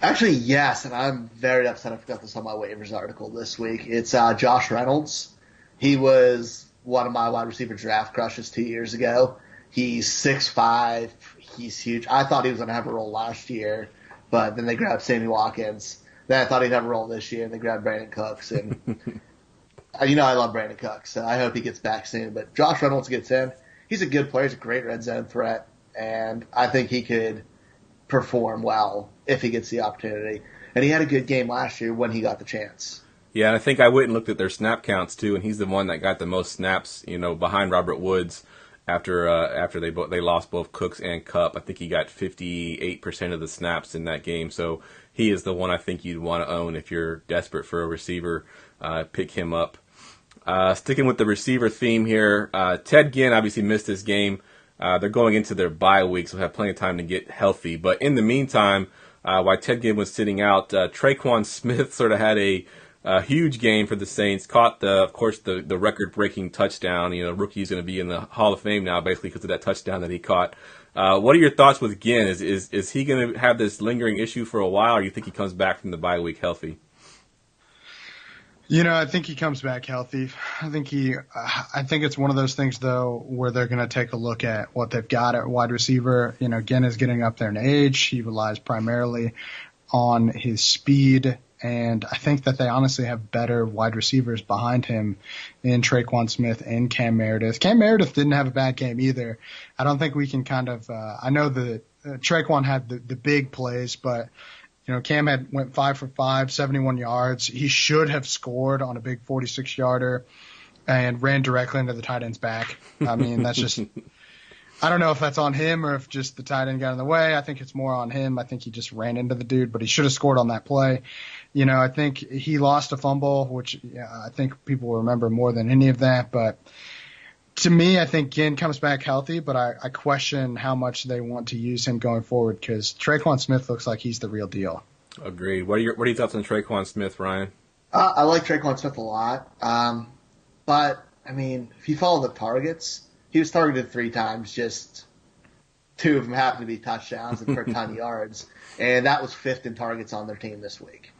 Actually, yes, and I'm very upset I forgot this on my waivers article this week. It's Josh Reynolds. He was one of my wide receiver draft crushes 2 years ago. He's 6'5". He's huge. I thought he was going to have a role last year, but then they grabbed Sammy Watkins. Then I thought he'd have a role this year, and they grabbed Brandon Cooks. And I love Brandon Cooks, so I hope he gets back soon. But Josh Reynolds gets in. He's a good player. He's a great red zone threat, and I think he could perform well if he gets the opportunity. And he had a good game last year when he got the chance. Yeah, and I think I went and looked at their snap counts too, and he's the one that got the most snaps, behind Robert Woods after they lost both Cooks and Kupp. I think he got 58% of the snaps in that game, so he is the one I think you'd want to own if you're desperate for a receiver. Pick him up. Sticking with the receiver theme here, Ted Ginn obviously missed this game. They're going into their bye week, so have plenty of time to get healthy. But in the meantime, while Ted Ginn was sitting out, Traquan Smith sort of had a huge game for the Saints. Caught the record-breaking touchdown. Rookie's going to be in the Hall of Fame now, basically because of that touchdown that he caught. What are your thoughts with Ginn? Is he going to have this lingering issue for a while, or do you think he comes back from the bye week healthy? I think he comes back healthy. I think it's one of those things though where they're going to take a look at what they've got at wide receiver. Ginn is getting up there in age. He relies primarily on his speed, and I think that they honestly have better wide receivers behind him in Traquan Smith and Cam Meredith. Cam Meredith didn't have a bad game either. I don't think we can I know that Traquan had the big plays, but Cam went 5 for 5, 71 yards. He should have scored on a big 46-yarder and ran directly into the tight end's back. I mean, that's just – I don't know if that's on him or if just the tight end got in the way. I think it's more on him. I think he just ran into the dude, but he should have scored on that play. I think he lost a fumble, which I think people will remember more than any of that. But to me, I think Ginn comes back healthy, but I question how much they want to use him going forward because Traquan Smith looks like he's the real deal. Agreed. What are your thoughts on Traquan Smith, Ryan? I like Traquan Smith a lot. But, I mean, if you follow the targets, he was targeted 3 times, just 2 of them happened to be touchdowns and for a ton of yards. And that was 5th in targets on their team this week.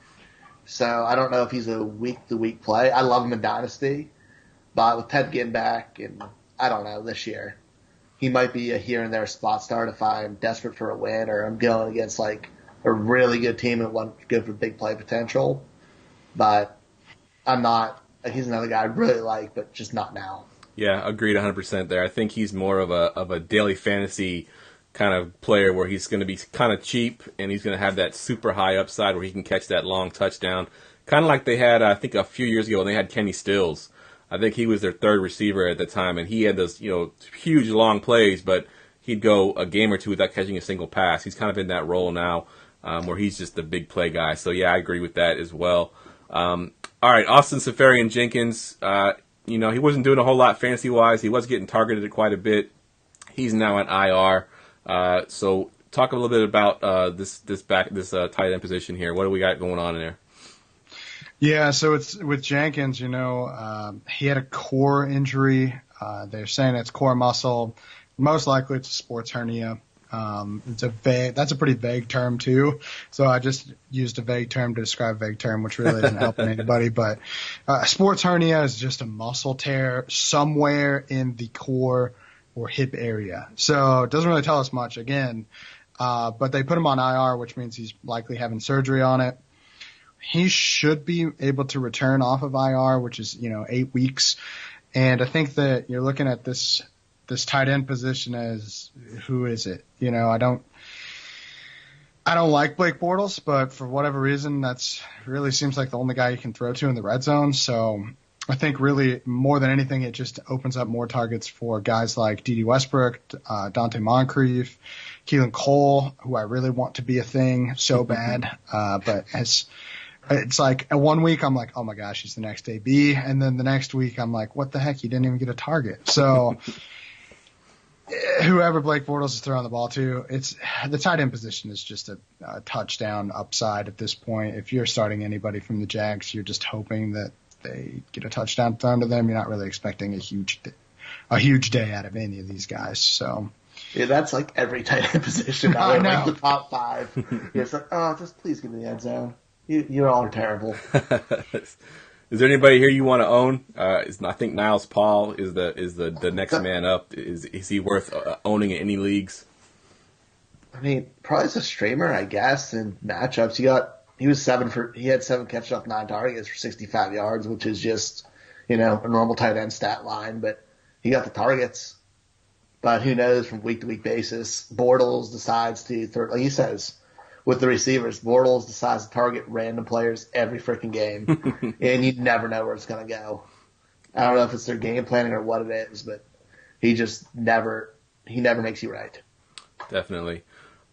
So I don't know if he's a week-to-week play. I love him in Dynasty. But with Ted Ginn back, and I don't know, this year, he might be a here-and-there spot start if I'm desperate for a win or I'm going against, a really good team and want to go for big play potential. But I'm not – he's another guy I really like, but just not now. Yeah, agreed 100% there. I think he's more of a daily fantasy kind of player where he's going to be kind of cheap and he's going to have that super high upside where he can catch that long touchdown. Kind of like they had, I think, a few years ago when they had Kenny Stills. I think he was their 3rd receiver at the time, and he had those, huge long plays, but he'd go a game or 2 without catching a single pass. He's kind of in that role now where he's just the big play guy. So, yeah, I agree with that as well. All right, Austin Seferian-Jenkins, he wasn't doing a whole lot fantasy-wise. He was getting targeted quite a bit. He's now at IR. So talk a little bit about this tight end position here. What do we got going on in there? Yeah, so it's with Jenkins, he had a core injury. They're saying it's core muscle. Most likely it's a sports hernia. That's a pretty vague term too. So I just used a vague term to describe a vague term, which really isn't helping anybody. But sports hernia is just a muscle tear somewhere in the core or hip area. So it doesn't really tell us much again. But they put him on IR, which means he's likely having surgery on it. he should be able to return off of IR, which is, 8 weeks. And I think that you're looking at this tight end position as, who is it? I don't like Blake Bortles, but for whatever reason, that's really seems like the only guy you can throw to in the red zone. So I think really more than anything, it just opens up more targets for guys like Dede Westbrook, Dante Moncrief, Keelan Cole, who I really want to be a thing so bad. But it's like one week I'm like, oh my gosh, he's the next AB. And then the next week I'm like, what the heck? He didn't even get a target. So whoever Blake Bortles is throwing the ball to, it's the tight end position is just a touchdown upside at this point. If you're starting anybody from the Jags, you're just hoping that they get a touchdown thrown to them. You're not really expecting a huge day out of any of these guys. So yeah, that's like every tight end position. I know. Like the top 5. It's like, oh, just please give me the end zone. You all are terrible. Is there anybody here you want to own? I think Niles Paul is the next man up. Is he worth owning in any leagues? I mean, probably as a streamer, I guess. In matchups, he had 7 catches off 9 targets for 65 yards, which is just a normal tight end stat line. But he got the targets. But who knows from week to week basis? Bortles decides to like he says. With the receivers, Bortles decides to target random players every freaking game, and you never know where it's going to go. I don't know if it's their game planning or what it is, but he never makes you right. Definitely.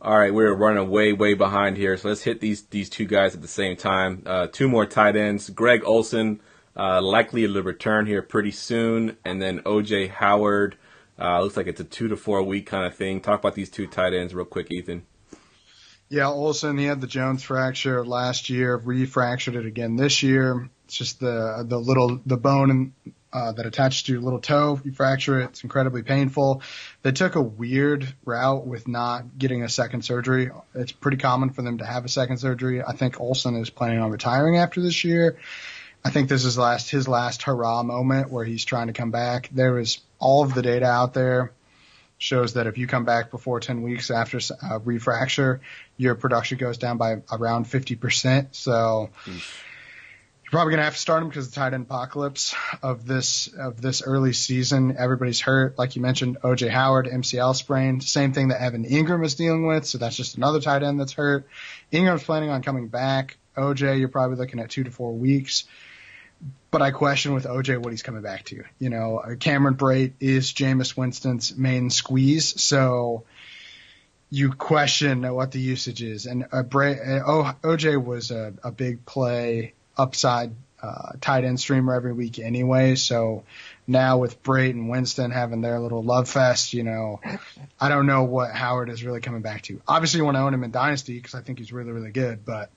All right, we're running way behind here, so let's hit these 2 guys at the same time. 2 more tight ends. Greg Olsen, likely to return here pretty soon, and then O.J. Howard. Looks like it's a 2 to 4 week kind of thing. Talk about these 2 tight ends real quick, Ethan. Yeah, Olsen, he had the Jones fracture last year, re-fractured it again this year. It's just the bone that attached to your little toe. You fracture it, it's incredibly painful. They took a weird route with not getting a second surgery. It's pretty common for them to have a second surgery. I think Olsen is planning on retiring after this year. I think this is his last hurrah moment where he's trying to come back. There is all of the data out there shows that if you come back before 10 weeks after refracture, your production goes down by around 50%. So you're probably going to have to start him because the tight end apocalypse of this early season, everybody's hurt. Like you mentioned, O.J. Howard, MCL sprain, same thing that Evan Ingram is dealing with. So that's just another tight end that's hurt. Ingram's planning on coming back. O.J., you're probably looking at 2 to 4 weeks. But I question with O.J. what he's coming back to. Cameron Brate is Jameis Winston's main squeeze, so you question what the usage is. And O.J. was a big play upside tight end streamer every week anyway. So now with Brate and Winston having their little love fest, I don't know what Howard is really coming back to. Obviously, you want to own him in Dynasty because I think he's really, really good, but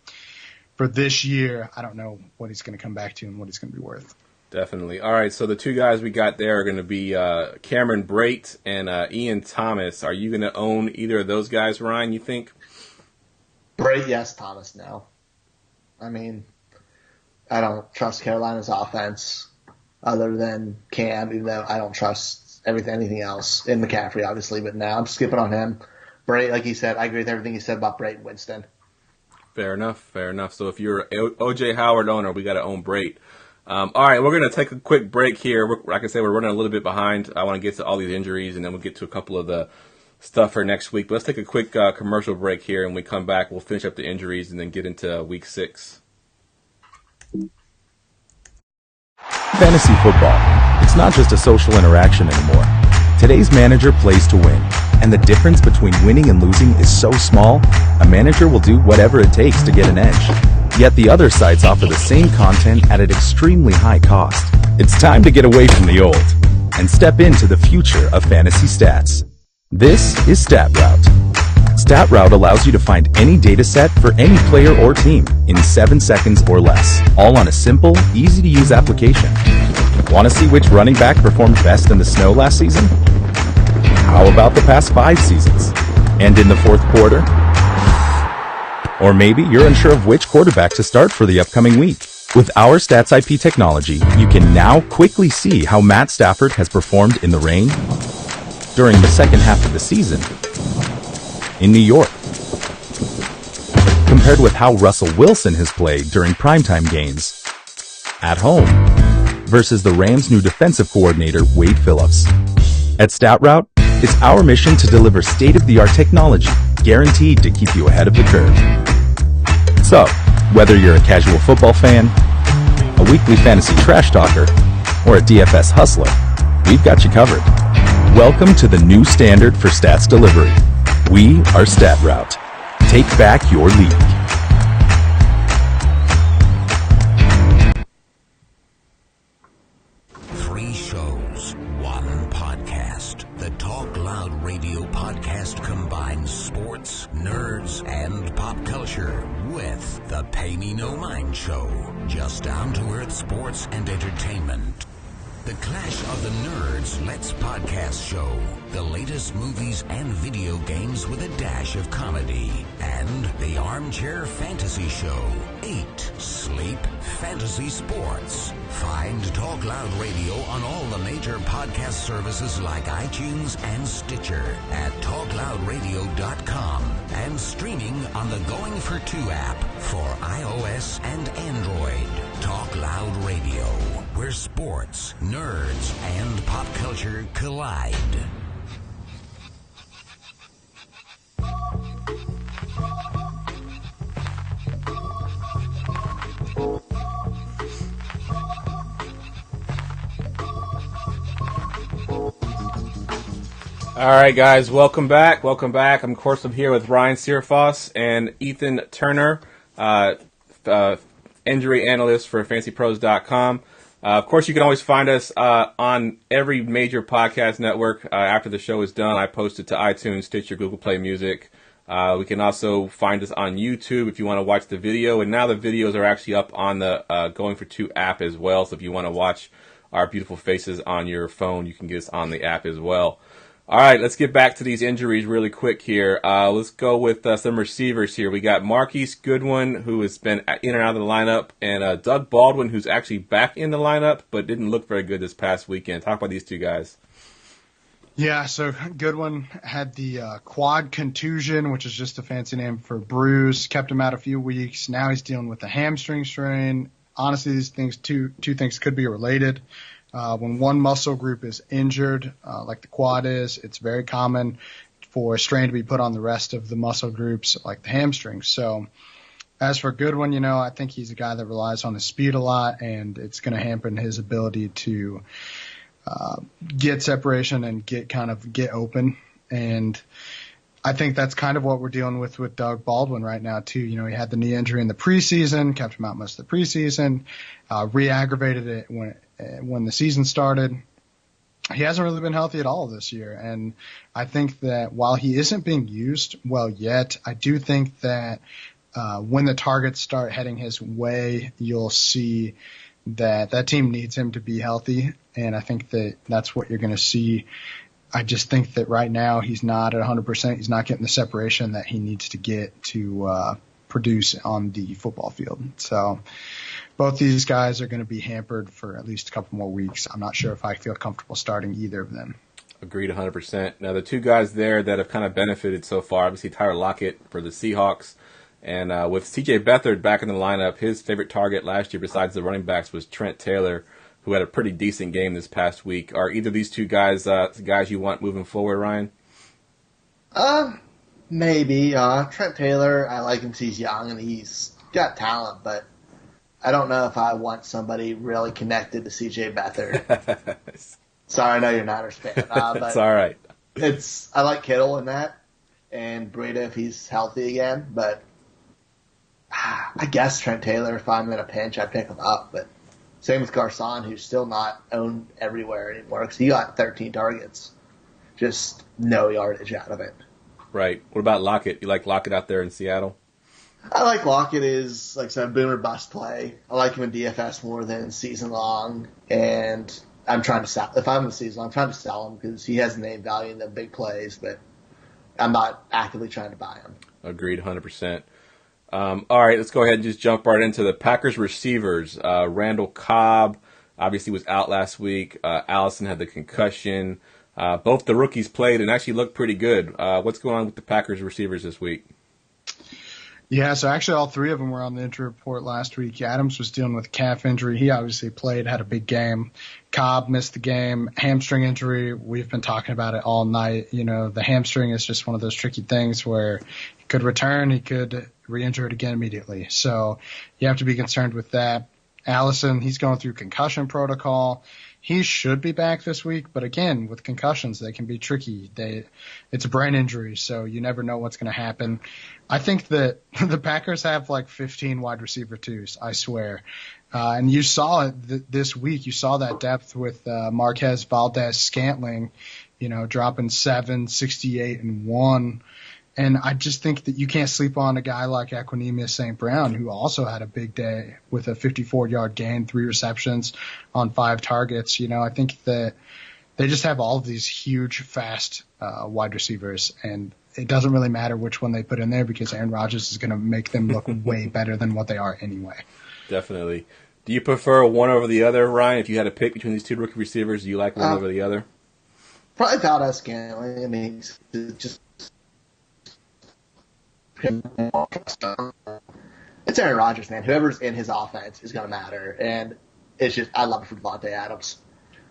for this year, I don't know what he's going to come back to and what he's going to be worth. Definitely. All right, so the 2 guys we got there are going to be Cameron Brate and Ian Thomas. Are you going to own either of those guys, Ryan, you think? Brate, yes. Thomas, no. I mean, I don't trust Carolina's offense other than Cam, even though I don't trust anything else in McCaffrey, obviously. But now I'm skipping on him. Brate, like he said, I agree with everything he said about Brate and Winston. Fair enough. So if you're an O.J. Howard owner, we got to own Brate. All right, we're going to take a quick break here. Like I said, we're running a little bit behind. I want to get to all these injuries, and then we'll get to a couple of the stuff for next week. But let's take a quick commercial break here, and when we come back, we'll finish up the injuries and then get into week 6. Fantasy football. It's not just a social interaction anymore. Today's manager plays to win, and the difference between winning and losing is so small, a manager will do whatever it takes to get an edge. Yet the other sites offer the same content at an extremely high cost. It's time to get away from the old and step into the future of fantasy stats. This is StatRoute. StatRoute allows you to find any data set for any player or team in 7 seconds or less, all on a simple, easy-to-use application. Want to see which running back performed best in the snow last season? How about the past 5 seasons? And in the fourth quarter? Or maybe you're unsure of which quarterback to start for the upcoming week. With our Stats IP technology, you can now quickly see how Matt Stafford has performed in the rain, during the second half of the season, in New York, compared with how Russell Wilson has played during primetime games. At home versus the Rams' new defensive coordinator, Wade Phillips. At StatRoute, it's our mission to deliver state-of-the-art technology guaranteed to keep you ahead of the curve. So, whether you're a casual football fan, a weekly fantasy trash talker, or a DFS hustler, we've got you covered. Welcome to the new standard for stats delivery. We are StatRoute. Take back your league. Three shows, one podcast. The Talk Loud Radio podcast combines sports, nerds, and pop culture with the Pay Me No Mind Show. Just down-to-earth sports and entertainment. The Clash of the Nerds Let's Podcast Show. The latest movies and video games with a dash of comedy. And the Armchair Fantasy Show. 8. Sleep Fantasy Sports. Find Talk Loud Radio on all the major podcast services like iTunes and Stitcher at talkloudradio.com and streaming on the Going for Two app for iOS and Android. Talk Loud Radio, where sports, nerds, and pop culture collide. All right, guys, welcome back. I'm, of course, here with Ryan Searfoss and Ethan Turner, injury analyst for fantasypros.com. Of course, you can always find us on every major podcast network. After the show is done, I post it to iTunes, Stitcher, Google Play Music. We can also find us on YouTube if you want to watch the video. And now the videos are actually up on the Going for Two app as well. So if you want to watch our beautiful faces on your phone, you can get us on the app as well. All right, let's get back to these injuries really quick here. Let's go with some receivers here. We got Marquise Goodwin, who has been in and out of the lineup, and Doug Baldwin, who's actually back in the lineup, but didn't look very good this past weekend. Talk about these two guys. Yeah, so Goodwin had the quad contusion, which is just a fancy name for bruise, kept him out a few weeks. Now he's dealing with a hamstring strain. Honestly, these things, two things could be related. When one muscle group is injured, like the quad is, it's very common for a strain to be put on the rest of the muscle groups, like the hamstrings. So as for Goodwin, I think he's a guy that relies on his speed a lot, and it's going to hamper his ability to get separation and get open. And I think that's kind of what we're dealing with Doug Baldwin right now, too. He had the knee injury in the preseason, kept him out most of the preseason, re-aggravated it when the season started. He hasn't really been healthy at all this year. And I think that while he isn't being used well yet, I do think that when the targets start heading his way, you'll see that team needs him to be healthy. And I think that's what you're going to see. I just think that right now he's not at 100%. He's not getting the separation that he needs to get to produce on the football field. So both these guys are going to be hampered for at least a couple more weeks. I'm not sure if I feel comfortable starting either of them. Agreed 100%. Now, the two guys there that have kind of benefited so far, obviously Tyler Lockett for the Seahawks, and with C.J. Beathard back in the lineup, his favorite target last year besides the running backs was Trent Taylor, who had a pretty decent game this past week. Are either of these two guys guys you want moving forward, Ryan? Maybe. Trent Taylor, I like him because he's young and he's got talent, but I don't know if I want somebody really connected to C.J. Beathard. Sorry, I know you're a Niners fan. But it's all right. I like Kittle in that, and Breida if he's healthy again, but I guess Trent Taylor, if I'm in a pinch, I'd pick him up, but same with Garcon, who's still not owned everywhere anymore because he got 13 targets. Just no yardage out of it. Right. What about Lockett? You like Lockett out there in Seattle? I like Lockett is, like I said, boom or bust play. I like him in DFS more than season long, and I'm trying to sell. If I'm in the season, I'm trying to sell him because he has name value in the big plays, but I'm not actively trying to buy him. Agreed, 100%. All right, let's go ahead and just jump right into the Packers receivers. Randall Cobb obviously was out last week. Allison had the concussion. Both the rookies played and actually looked pretty good. What's going on with the Packers receivers this week? Yeah, so actually all three of them were on the injury report last week. Adams was dealing with a calf injury. He obviously played, had a big game. Cobb missed the game. Hamstring injury, we've been talking about it all night. You know, the hamstring is just one of those tricky things where he could return, he could re-injure it again immediately. So you have to be concerned with that. Allison, he's going through concussion protocol. He should be back this week, but again, with concussions, they can be tricky. It's a brain injury, so you never know what's going to happen. I think that the Packers have like 15 wide receiver twos, I swear. And you saw it this week. You saw that depth with Marquez Valdez-Scantling, you know, dropping 7, 68, and 1. And I just think that you can't sleep on a guy like Equanimeous St. Brown, who also had a big day with a 54-yard gain, 3 receptions on 5 targets. You know, I think that they just have all of these huge, fast wide receivers, and it doesn't really matter which one they put in there because Aaron Rodgers is going to make them look way better than what they are anyway. Definitely. Do you prefer one over the other, Ryan? If you had to pick between these two rookie receivers, do you like one over the other? Probably Valdez-Scantling. I mean, it's just it's Aaron Rodgers, man. Whoever's in his offense is going to matter, and it's just I love it for Devontae Adams.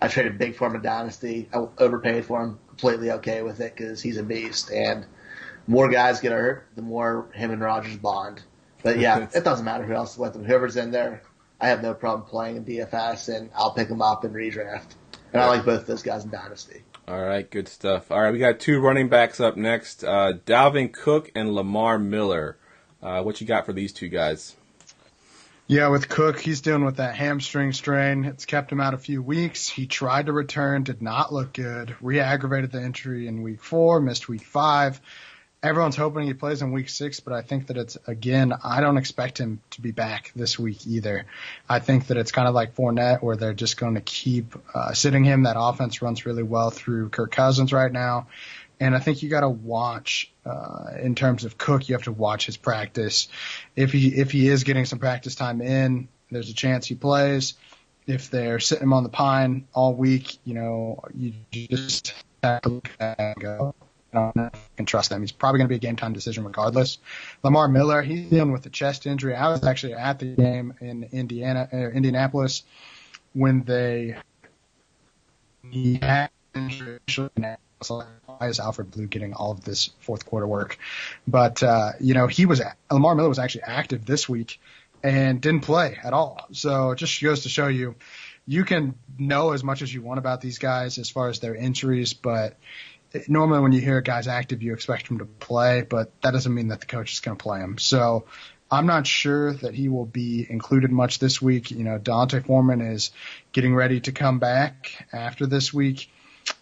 I traded big for him in Dynasty. I overpaid for him. Completely okay with it because he's a beast, and the more guys get hurt, the more him and Rodgers bond. But yeah, it doesn't matter who else is with him. Whoever's in there, I have no problem playing in DFS, and I'll pick him up in redraft. And I like both those guys in Dynasty. All right, good stuff. All right, we got 2 running backs up next, Dalvin Cook and Lamar Miller. What you got for these 2 guys? Yeah, with Cook, he's dealing with that hamstring strain. It's kept him out a few weeks. He tried to return, did not look good, re-aggravated the injury in week 4, missed week 5. Everyone's hoping he plays in week 6, but I think that I don't expect him to be back this week either. I think that it's kind of like Fournette where they're just going to keep sitting him. That offense runs really well through Kirk Cousins right now. And I think you got to watch, in terms of Cook, you have to watch his practice. If he is getting some practice time in, there's a chance he plays. If they're sitting him on the pine all week, you know, you just have to look at it and go, I don't know if you can trust them. He's probably going to be a game-time decision regardless. Lamar Miller, he's dealing with a chest injury. I was actually at the game in Indianapolis when he had injury. Why is Alfred Blue getting all of this fourth quarter work? But, you know, Lamar Miller was actually active this week and didn't play at all. So it just goes to show you can know as much as you want about these guys as far as their injuries, but normally when you hear a guy's active, you expect him to play, but that doesn't mean that the coach is going to play him. So I'm not sure that he will be included much this week. You know, Dante Foreman is getting ready to come back after this week.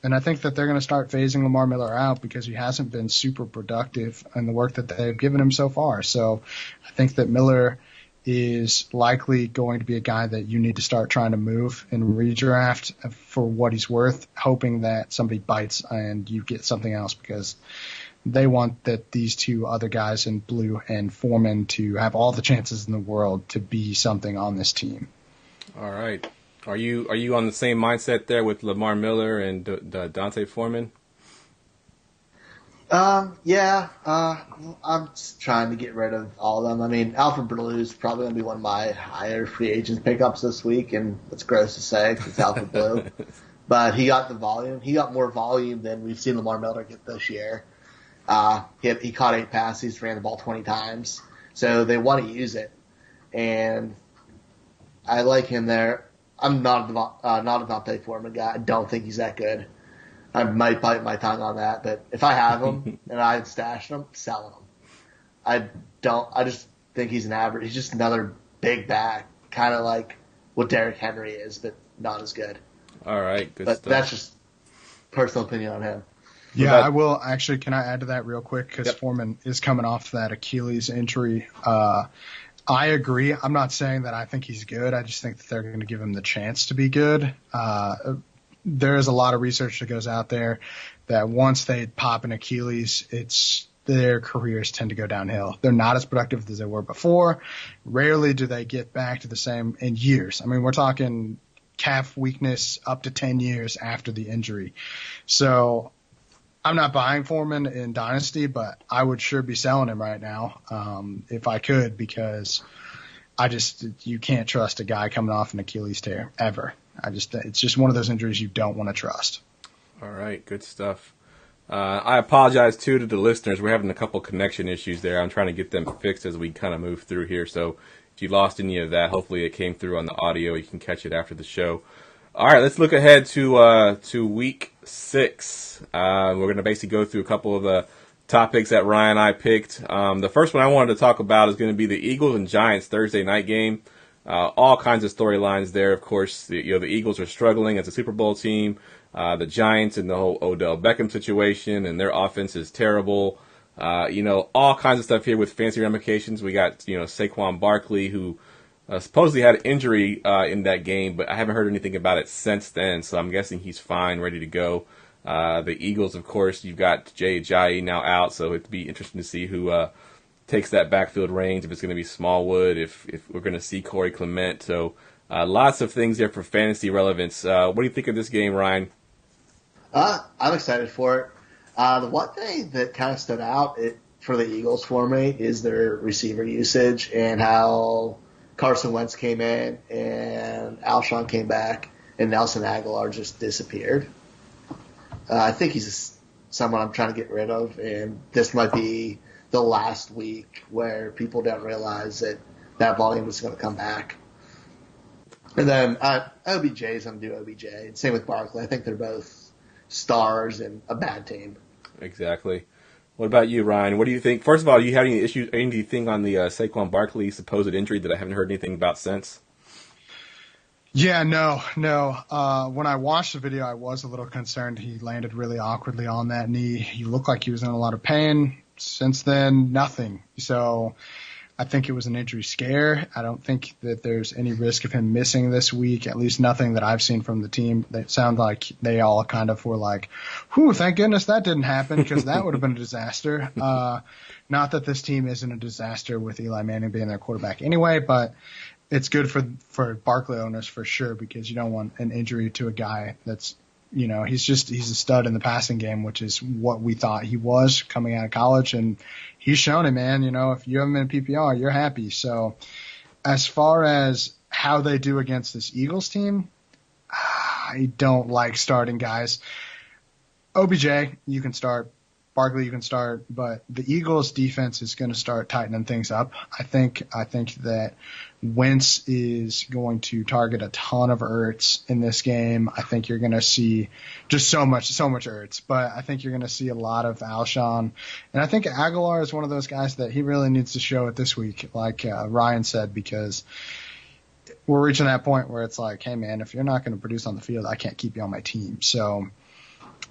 And I think that they're going to start phasing Lamar Miller out because he hasn't been super productive in the work that they've given him so far. So I think that Miller is likely going to be a guy that you need to start trying to move in redraft for what he's worth, hoping that somebody bites and you get something else because they want that these 2 other guys in Blue and Foreman to have all the chances in the world to be something on this team. All right. Are you on the same mindset there with Lamar Miller and Dante Foreman? Yeah. I'm just trying to get rid of all of them. I mean, Alfred Blue is probably going to be one of my higher free agent pickups this week, and it's gross to say because it's Alfred Blue. But he got the volume. He got more volume than we've seen Lamar Miller get this year. He caught 8 passes, ran the ball 20 times. So they want to use it. And I like him there. I'm not a Dante Foreman guy. I don't think he's that good. I might bite my tongue on that, but if I have him and I stash him, selling him. I just think he's an average. He's just another big back, kind of like what Derrick Henry is, but not as good. All right, good but stuff. That's just personal opinion on him. Yeah, I will actually. Can I add to that real quick? Because Foreman is coming off that Achilles injury. I agree. I'm not saying that I think he's good. I just think that they're going to give him the chance to be good. There is a lot of research that goes out there that once they pop an Achilles, their careers tend to go downhill. They're not as productive as they were before. Rarely do they get back to the same in years. I mean, we're talking calf weakness up to 10 years after the injury. So I'm not buying Foreman in Dynasty, but I would sure be selling him right now if I could, because you can't trust a guy coming off an Achilles tear ever. It's just one of those injuries you don't want to trust. All right, good stuff. I apologize, too, to the listeners. We're having a couple connection issues there. I'm trying to get them fixed as we kind of move through here. So if you lost any of that, hopefully it came through on the audio. You can catch it after the show. All right, let's look ahead to Week 6. We're going to basically go through a couple of the topics that Ryan and I picked. The first one I wanted to talk about is going to be the Eagles and Giants Thursday night game. All kinds of storylines there. Of course, the Eagles are struggling as a Super Bowl team. The Giants and the whole Odell Beckham situation, and their offense is terrible. All kinds of stuff here with fancy ramifications. We got, Saquon Barkley, who supposedly had an injury in that game, but I haven't heard anything about it since then, so I'm guessing he's fine, ready to go. The Eagles, of course, you've got Jay Ajayi now out, so it'd be interesting to see who takes that backfield range, if it's going to be Smallwood, if we're going to see Corey Clement. So lots of things there for fantasy relevance. What do you think of this game, Ryan? I'm excited for it. The one thing that kind of stood out for the Eagles for me is their receiver usage and how Carson Wentz came in and Alshon came back and Nelson Aguilar just disappeared. I think he's someone I'm trying to get rid of, and this might be the last week where people don't realize that volume is going to come back. And then OBJ's I'm going to do OBJ. And same with Barkley. I think they're both stars and a bad team. Exactly. What about you, Ryan? What do you think? First of all, do you have any issues, anything on the Saquon Barkley supposed injury that I haven't heard anything about since? Yeah, no. When I watched the video, I was a little concerned. He landed really awkwardly on that knee. He looked like he was in a lot of pain. Since then, nothing. So I think it was an injury scare. I don't think that there's any risk of him missing this week, at least nothing that I've seen from the team. They sound like they all kind of were like, whew, thank goodness that didn't happen, because that would have been a disaster. Not that this team isn't a disaster with Eli Manning being their quarterback anyway, but it's good for Barkley owners for sure, because you don't want an injury to a guy that's, he's a stud in the passing game, which is what we thought he was coming out of college. And he's shown it, man. If you have him in PPR, you're happy. So as far as how they do against this Eagles team, I don't like starting guys. OBJ, you can start. Barkley, you can start, but the Eagles' defense is going to start tightening things up. I think that Wentz is going to target a ton of Ertz in this game. I think you're going to see just so much Ertz, but I think you're going to see a lot of Alshon. And I think Aguilar is one of those guys that he really needs to show it this week, like Ryan said, because we're reaching that point where it's like, hey, man, if you're not going to produce on the field, I can't keep you on my team. So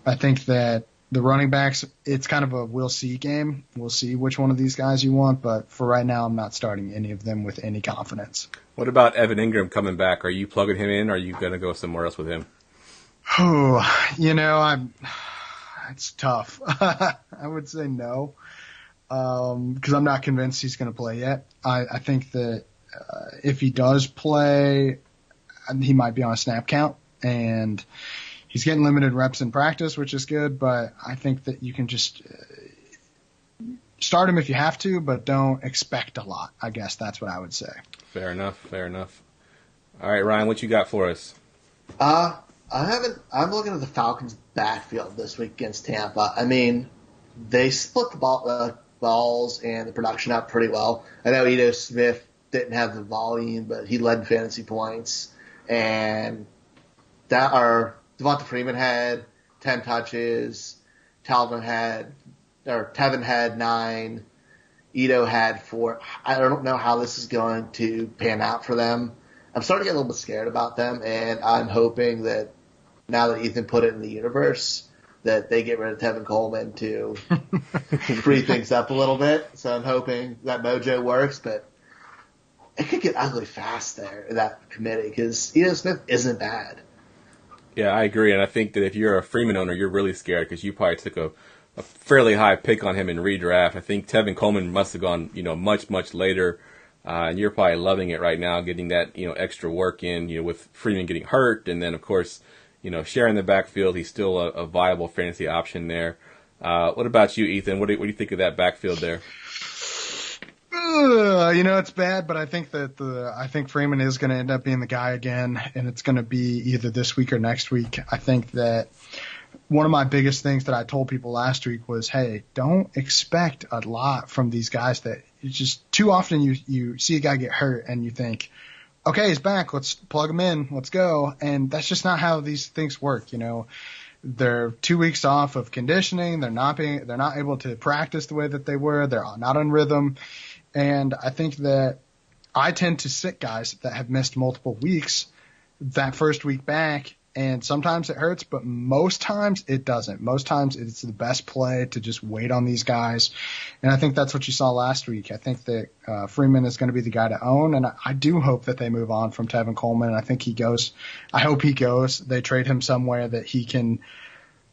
I think that the running backs, it's kind of a we'll see game. We'll see which one of these guys you want, but for right now, I'm not starting any of them with any confidence. What about Evan Ingram coming back? Are you plugging him in, or are you going to go somewhere else with him? It's tough. I would say no, because I'm not convinced he's going to play yet. I think that if he does play, he might be on a snap count, and he's getting limited reps in practice, which is good, but I think that you can just start him if you have to, but don't expect a lot. I guess that's what I would say. Fair enough. All right, Ryan, what you got for us? I'm looking at the Falcons' backfield this week against Tampa. I mean, they split the balls and the production up pretty well. I know Ito Smith didn't have the volume, but he led fantasy points, and Devonta Freeman had 10 touches. Tevin had 9. Ito had 4. I don't know how this is going to pan out for them. I'm starting to get a little bit scared about them, and I'm hoping that now that Ethan put it in the universe, that they get rid of Tevin Coleman to free things up a little bit. So I'm hoping that mojo works, but it could get ugly fast there in that committee, because Ito Smith isn't bad. Yeah, I agree, and I think that if you're a Freeman owner, you're really scared because you probably took a fairly high pick on him in redraft. I think Tevin Coleman must have gone, much, much later, and you're probably loving it right now, getting that, extra work in, with Freeman getting hurt, and then, of course, sharing the backfield. He's still a viable fantasy option there. What about you, Ethan? What do you think of that backfield there? It's bad, but I think I think Freeman is going to end up being the guy again, and it's going to be either this week or next week. I think that one of my biggest things that I told people last week was, hey, don't expect a lot from these guys. That it's just too often you see a guy get hurt and you think, okay, he's back, let's plug him in, let's go, and that's just not how these things work. They're 2 weeks off of conditioning. They're not able to practice the way that they were. They're not on rhythm. And I think that I tend to sit guys that have missed multiple weeks that first week back, and sometimes it hurts, but most times it doesn't. Most times it's the best play to just wait on these guys, and I think that's what you saw last week. I think that Freeman is going to be the guy to own, and I do hope that they move on from Tevin Coleman, and I think he goes. I hope he goes. They trade him somewhere that he can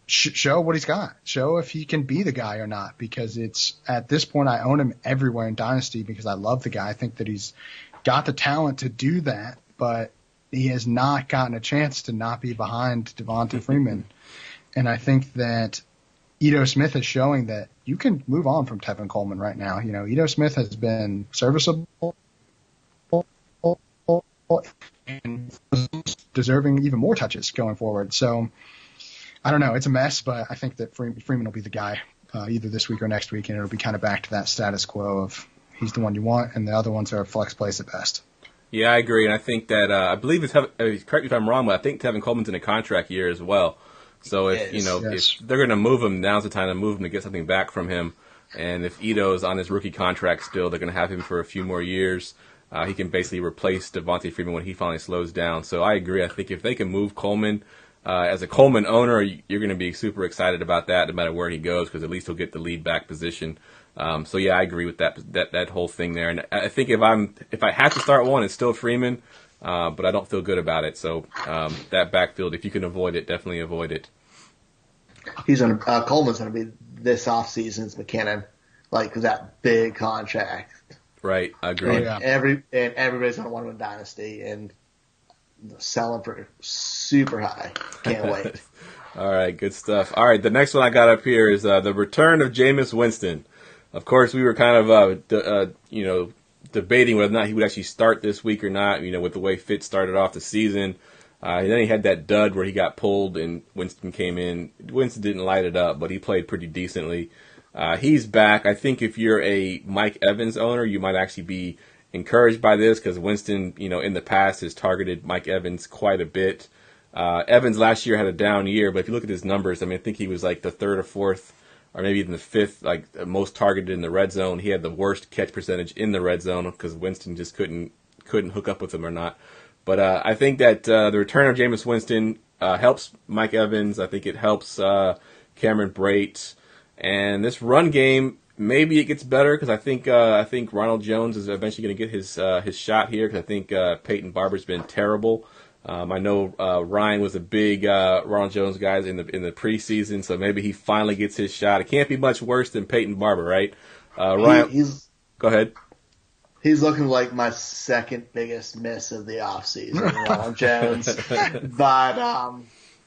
show what he's got, show if he can be the guy or not, because it's at this point I own him everywhere in Dynasty because I love the guy. I think that he's got the talent to do that, but he has not gotten a chance to not be behind Devonta Freeman. And I think that Ito Smith is showing that you can move on from Tevin Coleman right now. Ito Smith has been serviceable and deserving even more touches going forward. So I don't know. It's a mess, but I think that Freeman will be the guy either this week or next week, and it'll be kind of back to that status quo of he's the one you want, and the other ones are flex plays at best. Yeah, I agree, and I think that I believe correct me if I'm wrong, but I think Tevin Coleman's in a contract year as well. So if if they're going to move him, now's the time to move him to get something back from him. And if Ito's on his rookie contract still, they're going to have him for a few more years. He can basically replace Devonta Freeman when he finally slows down. So I agree. I think if they can move Coleman. As a Coleman owner, you're going to be super excited about that no matter where he goes because at least he'll get the lead back position. So yeah, I agree with that whole thing there. And I think if I have to start one, it's still Freeman, but I don't feel good about it. So that backfield, if you can avoid it, definitely avoid it. Coleman's going to be this offseason's McKinnon, because that big contract. Right, I agree. And everybody's going to want him in Dynasty and selling for super high. Can't wait. All right, good stuff. All right, the next one I got up here is the return of Jameis Winston. Of course, we were kind of debating whether or not he would actually start this week or not. With the way Fitz started off the season, then he had that dud where he got pulled and Winston came in. Winston didn't light it up, but he played pretty decently. He's back. I think if you're a Mike Evans owner, you might actually be encouraged by this because Winston, in the past has targeted Mike Evans quite a bit. Evans last year had a down year, but if you look at his numbers, I think he was like the third or fourth or maybe even the fifth, most targeted in the red zone. He had the worst catch percentage in the red zone because Winston just couldn't hook up with him or not. But I think that the return of Jameis Winston helps Mike Evans. I think it helps Cameron Brate. And this run game, maybe it gets better because I think Ronald Jones is eventually going to get his shot here because I think Peyton Barber's been terrible. I know Ryan was a big Ronald Jones guy in the preseason, so maybe he finally gets his shot. It can't be much worse than Peyton Barber, right? Ryan, go ahead. He's looking like my second biggest miss of the offseason, Ronald Jones. But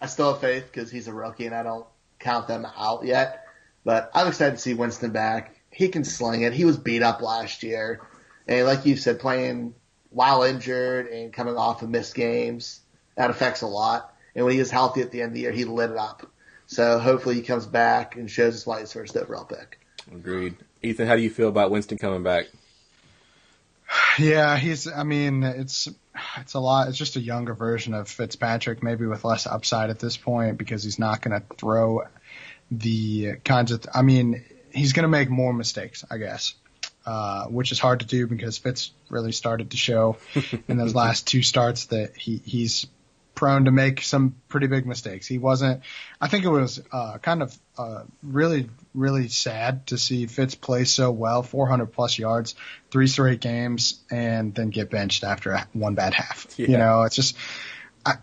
I still have faith because he's a rookie and I don't count them out yet. But I'm excited to see Winston back. He can sling it. He was beat up last year. And like you said, playing while injured and coming off of missed games, that affects a lot. And when he was healthy at the end of the year, he lit it up. So hopefully he comes back and shows us why he's first overall pick. Agreed. Ethan, how do you feel about Winston coming back? Yeah, it's a lot. It's just a younger version of Fitzpatrick, maybe with less upside at this point because he's not going to throw the kinds of, he's going to make more mistakes, I guess, which is hard to do because Fitz really started to show in those last two starts that he's prone to make some pretty big mistakes. I think it was really, really sad to see Fitz play so well, 400 plus yards, 3 straight games, and then get benched after one bad half. Yeah. It's just,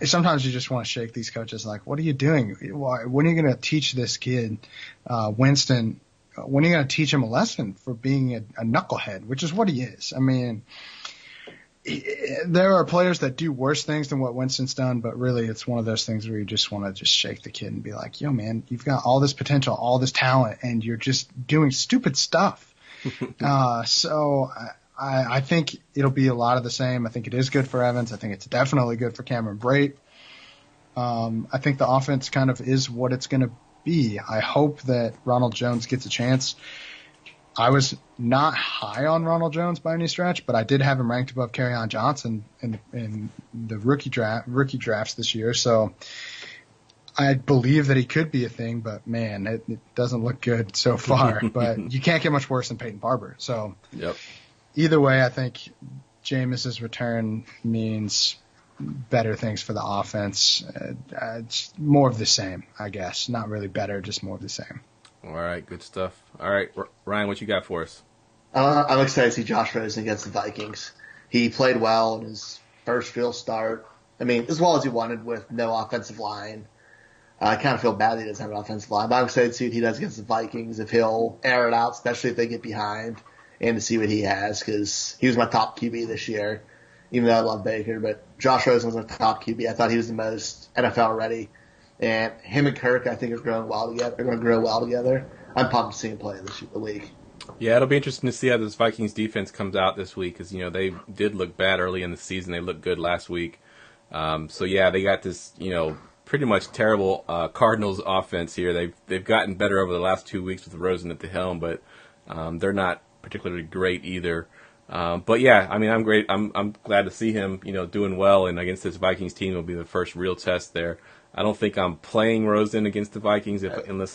sometimes you just want to shake these coaches like, what are you doing? When are you going to teach this kid, Winston, when are you going to teach him a lesson for being a knucklehead, which is what he is? there are players that do worse things than what Winston's done, but really it's one of those things where you just want to just shake the kid and be like, yo, man, you've got all this potential, all this talent, and you're just doing stupid stuff. So I think it'll be a lot of the same. I think it is good for Evans. I think it's definitely good for Cameron Brate. I think the offense kind of is what it's going to be. I hope that Ronald Jones gets a chance. I was not high on Ronald Jones by any stretch, but I did have him ranked above Kerryon Johnson in the rookie drafts this year. So I believe that he could be a thing, but man, it doesn't look good so far. But you can't get much worse than Peyton Barber. So either way, I think Jameis's return means better things for the offense. It's more of the same, I guess. Not really better, just more of the same. All right, good stuff. All right, Ryan, what you got for us? I'm excited to see Josh Rosen against the Vikings. He played well in his first real start. I mean, as well as he wanted with no offensive line. I kind of feel bad that he doesn't have an offensive line, but I'm excited to see what he does against the Vikings, if he'll air it out, especially if they get behind, and to see what he has, because he was my top QB this year, even though I love Baker. But Josh Rosen was my top QB. I thought he was the most NFL ready. And him and Kirk, I think, are growing well together. They're going to grow well together. I'm pumped to see him play this week. Yeah, it'll be interesting to see how this Vikings defense comes out this week, because they did look bad early in the season. They looked good last week. So yeah, they got this pretty much terrible Cardinals offense here. They've gotten better over the last 2 weeks with Rosen at the helm, but they're not particularly great either. But yeah, I mean, I'm great. I'm glad to see him doing well, and against this Vikings team will be the first real test there. I don't think I'm playing Rosen against the Vikings unless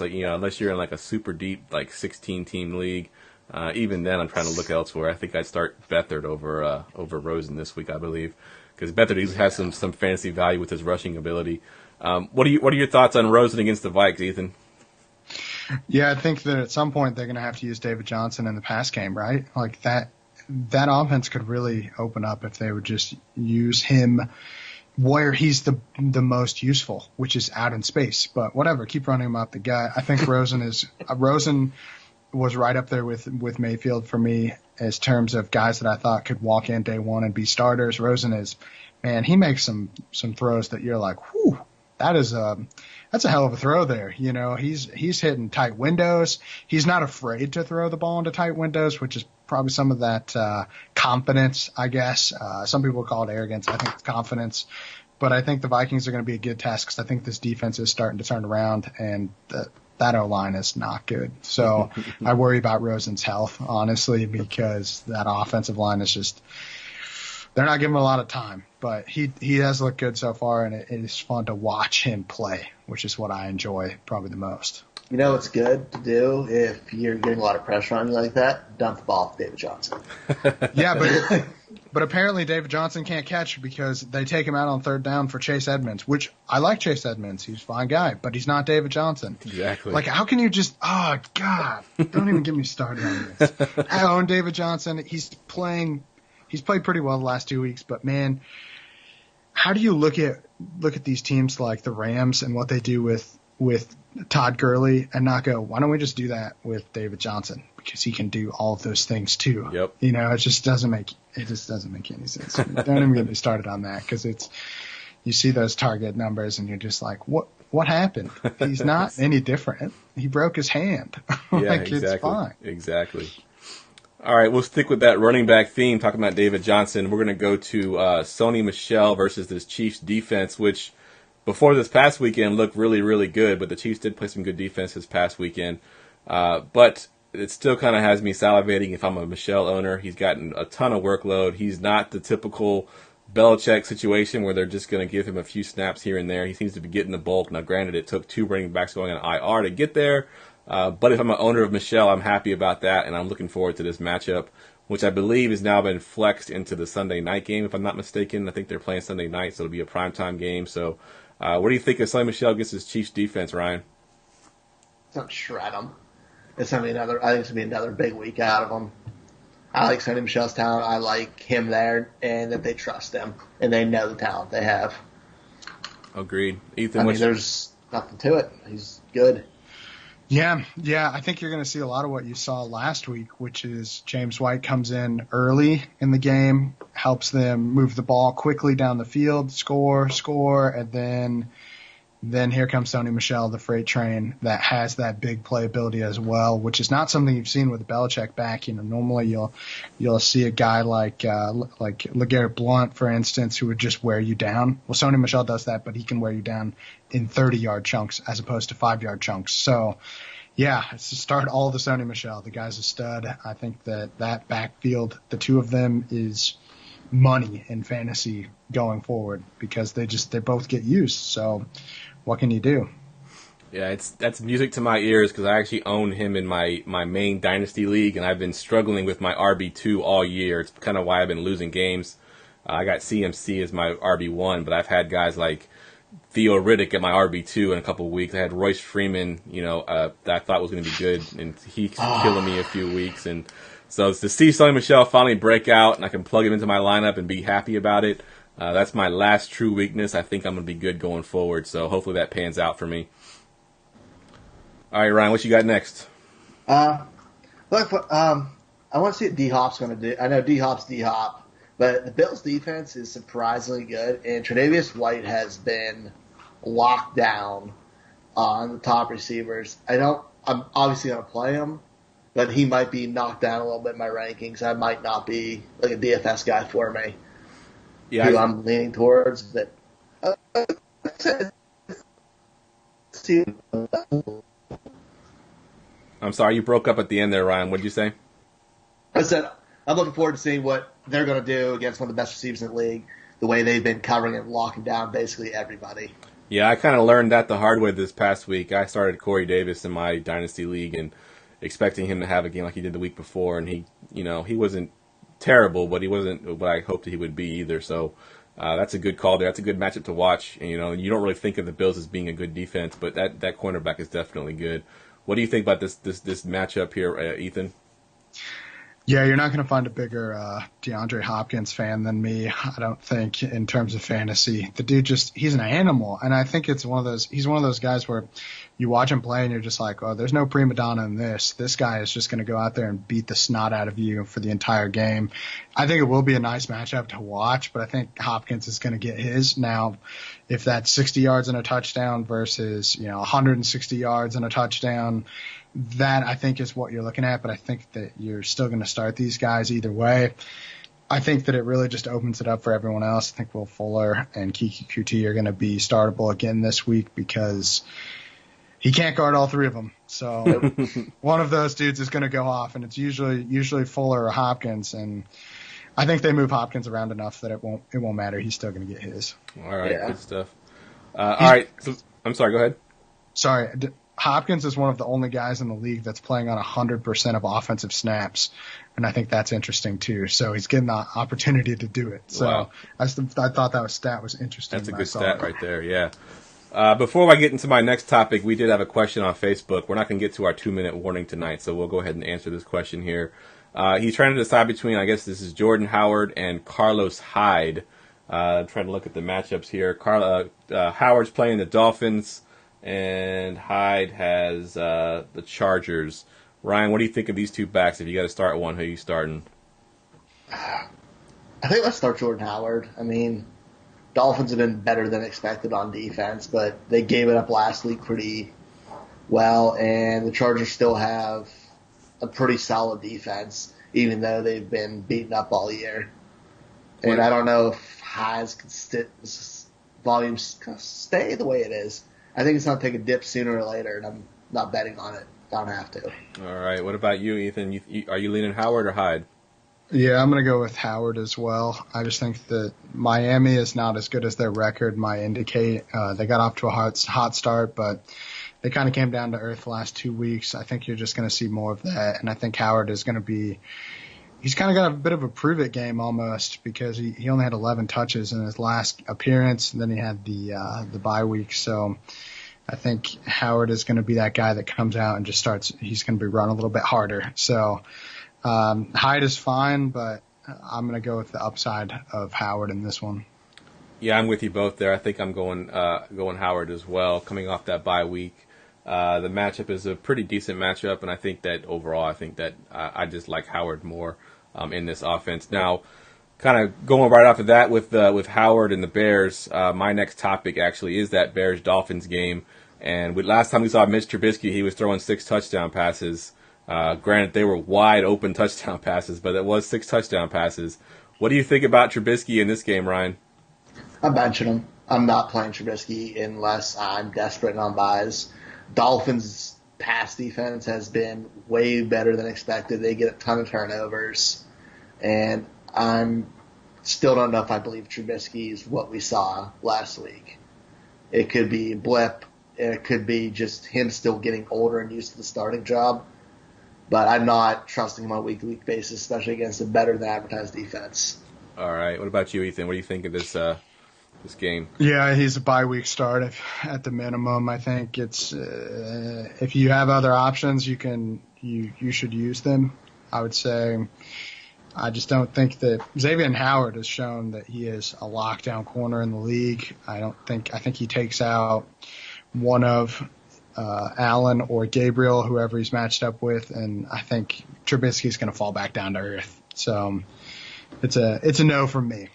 you're in like a super deep 16 team league. Even then, I'm trying to look elsewhere. I think I'd start Beathard over Rosen this week, I believe, because Beathard has some fantasy value with his rushing ability. What are your thoughts on Rosen against the Vikes, Ethan? Yeah, I think that at some point they're going to have to use David Johnson in the pass game, right? Like that offense could really open up if they would just use him where he's the most useful, which is out in space. But whatever, keep running him up the guy. I think Rosen was right up there with Mayfield for me as terms of guys that I thought could walk in day one and be starters. Rosen is, man, he makes some throws that you're like, whew, that's a hell of a throw there. He's hitting tight windows. He's not afraid to throw the ball into tight windows, which is probably some of that confidence, I guess. Some people call it arrogance. I think it's confidence. But I think the Vikings are going to be a good test because I think this defense is starting to turn around, and that O-line is not good. So I worry about Rosen's health, honestly, because that offensive line is just – they're not giving him a lot of time. But he has looked good so far, and it is fun to watch him play, which is what I enjoy probably the most. You know what's good to do if you're getting a lot of pressure on you like that? Dump the ball to David Johnson. Yeah, but apparently David Johnson can't catch because they take him out on third down for Chase Edmonds, which I like Chase Edmonds. He's a fine guy, but he's not David Johnson. Exactly. Like, how can you just – oh, God. Don't even get me started on this. I own David Johnson. He's played pretty well the last 2 weeks, but, man, how do you look at these teams like the Rams and what they do with Todd Gurley and not go, why don't we just do that with David Johnson? Because he can do all of those things too. Yep. It just doesn't make any sense. Don't even get me started on that, because you see those target numbers and you're just like, what happened? He's not any different. He broke his hand. Yeah, exactly. It's fine. Exactly. All right, we'll stick with that running back theme, talking about David Johnson. We're going to go to Sony Michel versus this Chiefs defense, which before this past weekend looked really, really good, but the Chiefs did play some good defense this past weekend. But it still kind of has me salivating if I'm a Michel owner. He's gotten a ton of workload. He's not the typical Belichick situation where they're just going to give him a few snaps here and there. He seems to be getting the bulk. Now, granted, it took 2 running backs going on IR to get there. But if I'm an owner of Michel, I'm happy about that, and I'm looking forward to this matchup, which I believe has now been flexed into the Sunday night game, if I'm not mistaken. I think they're playing Sunday night, so it'll be a primetime game. So what do you think of Sony Michel against his Chiefs defense, Ryan? It's not shred them. I think it's going to be another big week out of them. I like Sony Michel's talent. I like him there, and that they trust him, and they know the talent they have. Agreed. Ethan, there's nothing to it. He's good. Yeah. I think you're going to see a lot of what you saw last week, which is James White comes in early in the game helps them move the ball quickly down the field, score, and then here comes Sony Michel, the freight train that has that big playability as well, which is not something you've seen with Belichick back. Normally you'll see a guy like LeGarrette Blount, for instance, who would just wear you down. Well, Sony Michel does that, but he can wear you down in 30-yard chunks as opposed to 5-yard chunks. So, yeah, it's to start all the Sony Michel. The guy's a stud. I think that backfield, the two of them, is money in fantasy going forward because they both get used. So what can you do? Yeah, that's music to my ears because I actually own him in my main Dynasty League, and I've been struggling with my RB2 all year. It's kind of why I've been losing games. I got CMC as my RB1, but I've had guys like Theo Riddick at my RB2 in a couple of weeks. I had Royce Freeman, that I thought was going to be good, and he's killing me a few weeks. And so to see Sonny Michel finally break out and I can plug him into my lineup and be happy about it, that's my last true weakness. I think I'm going to be good going forward, so hopefully that pans out for me. All right, Ryan, what you got next? I want to see what D-Hop's going to do. I know D-Hop's D-Hop, but the Bills' defense is surprisingly good, and Tre'Davious White has been locked down on the top receivers. I'm obviously going to play him, but he might be knocked down a little bit in my rankings. I might not be like a DFS guy for me. Yeah, who I'm leaning towards. But I'm sorry, you broke up at the end there, Ryan. What did you say? I said I'm looking forward to seeing what they're going to do against one of the best receivers in the league, the way they've been covering and locking down basically everybody. Yeah, I kind of learned that the hard way this past week. I started Corey Davis in my Dynasty League and expecting him to have a game like he did the week before, and he wasn't terrible, but he wasn't what I hoped he would be either. So that's a good call there. That's a good matchup to watch. And, you don't really think of the Bills as being a good defense, but that cornerback is definitely good. What do you think about this matchup here, Ethan? Yeah, you're not going to find a bigger DeAndre Hopkins fan than me, I don't think, in terms of fantasy. The dude he's an animal. And I think he's one of those guys where you watch him play and you're just like, oh, there's no prima donna in this. This guy is just going to go out there and beat the snot out of you for the entire game. I think it will be a nice matchup to watch, but I think Hopkins is going to get his. Now, if that's 60 yards and a touchdown versus, 160 yards and a touchdown, that I think is what you're looking at, but I think that you're still going to start these guys either way. I think that it really just opens it up for everyone else. I think Will Fuller and Kiki QT are going to be startable again this week because he can't guard all three of them. So one of those dudes is going to go off, and it's usually Fuller or Hopkins, and I think they move Hopkins around enough that it won't matter. He's still going to get his. All right, Good stuff. All right, so, I'm sorry, go ahead. Sorry. Hopkins is one of the only guys in the league that's playing on 100% of offensive snaps, and I think that's interesting too. So he's getting the opportunity to do it. So wow. I thought that stat was interesting. That's a good stat right there, yeah. Before I get into my next topic, we did have a question on Facebook. We're not going to get to our 2-minute warning tonight, so we'll go ahead and answer this question here. He's trying to decide between, I guess this is Jordan Howard and Carlos Hyde. Trying to look at the matchups here. Howard's playing the Dolphins, and Hyde has the Chargers. Ryan, what do you think of these two backs? If you got to start one, who are you starting? I think let's start Jordan Howard. I mean, Dolphins have been better than expected on defense, but they gave it up last week pretty well, and the Chargers still have a pretty solid defense, even though they've been beaten up all year. And I don't know if Hyde's volumes stay the way it is. I think it's going to take a dip sooner or later, and I'm not betting on it. I don't have to. All right. What about you, Ethan? Are you leaning Howard or Hyde? Yeah, I'm going to go with Howard as well. I just think that Miami is not as good as their record might indicate. They got off to a hot start, but they kind of came down to earth the last 2 weeks. I think you're just going to see more of that, and I think Howard is going to be – he's kind of got a bit of a prove-it game almost because he only had 11 touches in his last appearance, and then he had the bye week. So I think Howard is going to be that guy that comes out and just starts – he's going to be run a little bit harder. So Hyde is fine, but I'm going to go with the upside of Howard in this one. Yeah, I'm with you both there. I think I'm going Howard as well, coming off that bye week. The matchup is a pretty decent matchup, and I think that overall, I just like Howard more in this offense. Now, kind of going right off of that with Howard and the Bears, my next topic actually is that Bears-Dolphins game. And last time we saw Mitch Trubisky, he was throwing 6 touchdown passes. Granted, they were wide open touchdown passes, but it was 6 touchdown passes. What do you think about Trubisky in this game, Ryan? I'm benching him. I'm not playing Trubisky unless I'm desperate and on buys. Dolphins' pass defense has been way better than expected. They get a ton of turnovers. And I'm still don't know if I believe Trubisky is what we saw last week. It could be a blip. It could be just him still getting older and used to the starting job. But I'm not trusting him on a week-to-week basis, especially against a better-than-advertised defense. All right. What about you, Ethan? What do you think of this game? Yeah, he's a bye-week start at the minimum. I think it's if you have other options, you should use them. I would say I just don't think that Xavier Howard has shown that he is a lockdown corner in the league. I think he takes out one of Allen or Gabriel, whoever he's matched up with, and I think Trubisky's going to fall back down to earth. So it's a no from me.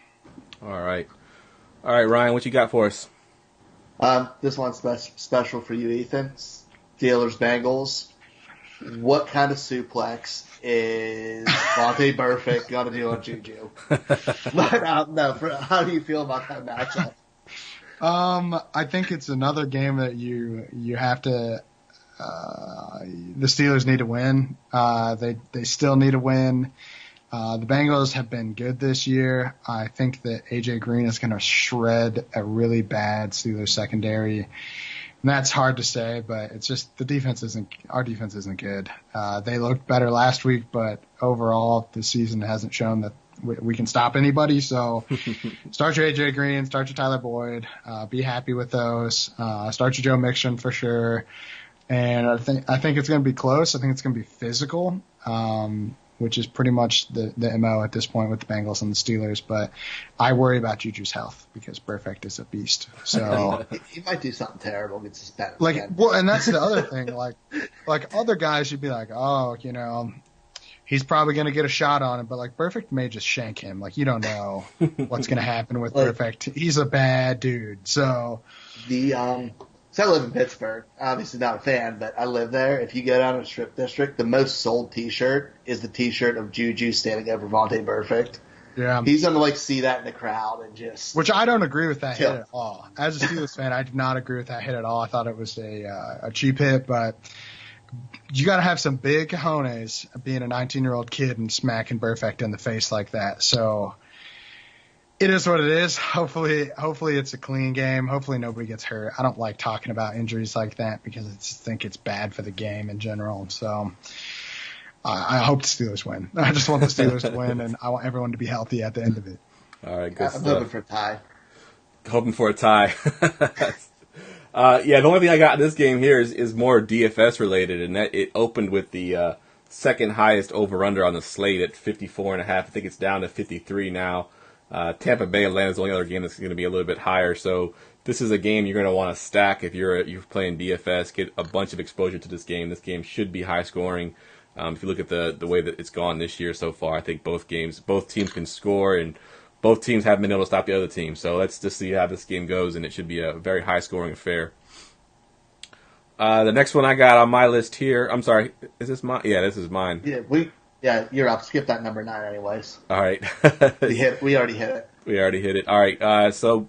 All right, Ryan, what you got for us? This one's special for you, Ethan. Steelers Bengals. What kind of suplex is Vontae Burfict going to do on Juju? But, how do you feel about that matchup? I think it's another game that you have to. The Steelers need to win. They still need to win. The Bengals have been good this year. I think that AJ Green is going to shred a really bad Steelers secondary. And that's hard to say, but it's just our defense isn't good. They looked better last week, but overall this season hasn't shown that we can stop anybody. So start your AJ Green, start your Tyler Boyd, be happy with those. Start your Joe Mixon for sure. And I think it's going to be close. I think it's going to be physical, which is pretty much the MO at this point with the Bengals and the Steelers. But I worry about Juju's health because Burfict is a beast. So he might do something terrible, get suspended. And that's the other thing. Like other guys, you'd be like, oh, he's probably going to get a shot on him, but Burfict may just shank him. You don't know what's going to happen with Burfict. He's a bad dude. So so I live in Pittsburgh. Obviously not a fan, but I live there. If you go down to the Strip District, the most sold T-shirt is the T-shirt of Juju standing over Vontae Burfict. Yeah, he's going to see that in the crowd and just. Which I don't agree with that hit at all. As a Steelers fan, I did not agree with that hit at all. I thought it was a cheap hit, but. You got to have some big cojones being a 19-year-old kid and smacking Burfict in the face like that. So it is what it is. Hopefully it's a clean game. Hopefully nobody gets hurt. I don't like talking about injuries like that because I just think it's bad for the game in general. So I hope the Steelers win. I just want the Steelers to win, and I want everyone to be healthy at the end of it. All right, good stuff. I'm hoping for a tie. Hoping for a tie. The only thing I got in this game here is more DFS related, and that it opened with the second highest over-under on the slate at 54.5. I think it's down to 53 now. Tampa Bay Atlanta's the only other game that's going to be a little bit higher. So this is a game you're going to want to stack if you're playing DFS. Get a bunch of exposure to this game. This game should be high scoring. If you look at the way that it's gone this year so far, I think both teams can score, and both teams haven't been able to stop the other team. So let's just see how this game goes, and it should be a very high-scoring affair. The next one I got on my list here, I'm sorry, is this mine? Yeah, this is mine. Yeah, you're up. Skip that number 9 anyways. All right. We already hit it. We already hit it. All right, so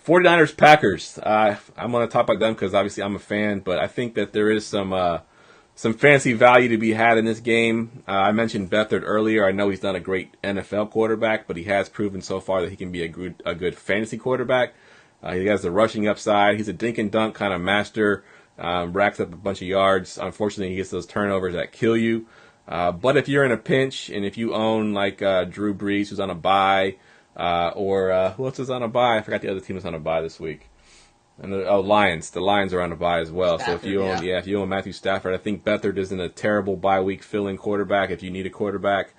49ers Packers. I'm going to talk about them because obviously I'm a fan, but I think that there is some fancy value to be had in this game. I mentioned Beathard earlier. I know he's not a great NFL quarterback, but he has proven so far that he can be a good fantasy quarterback. He has the rushing upside. He's a dink and dunk kind of master. Racks up a bunch of yards. Unfortunately, he gets those turnovers that kill you. But if you're in a pinch, and if you own Drew Brees, who's on a bye, or who else is on a bye? I forgot the other team was on a bye this week. And Lions. The Lions are on a bye as well. Stafford, so if you own Matthew Stafford, I think Beathard isn't a terrible bye week fill-in quarterback. If you need a quarterback,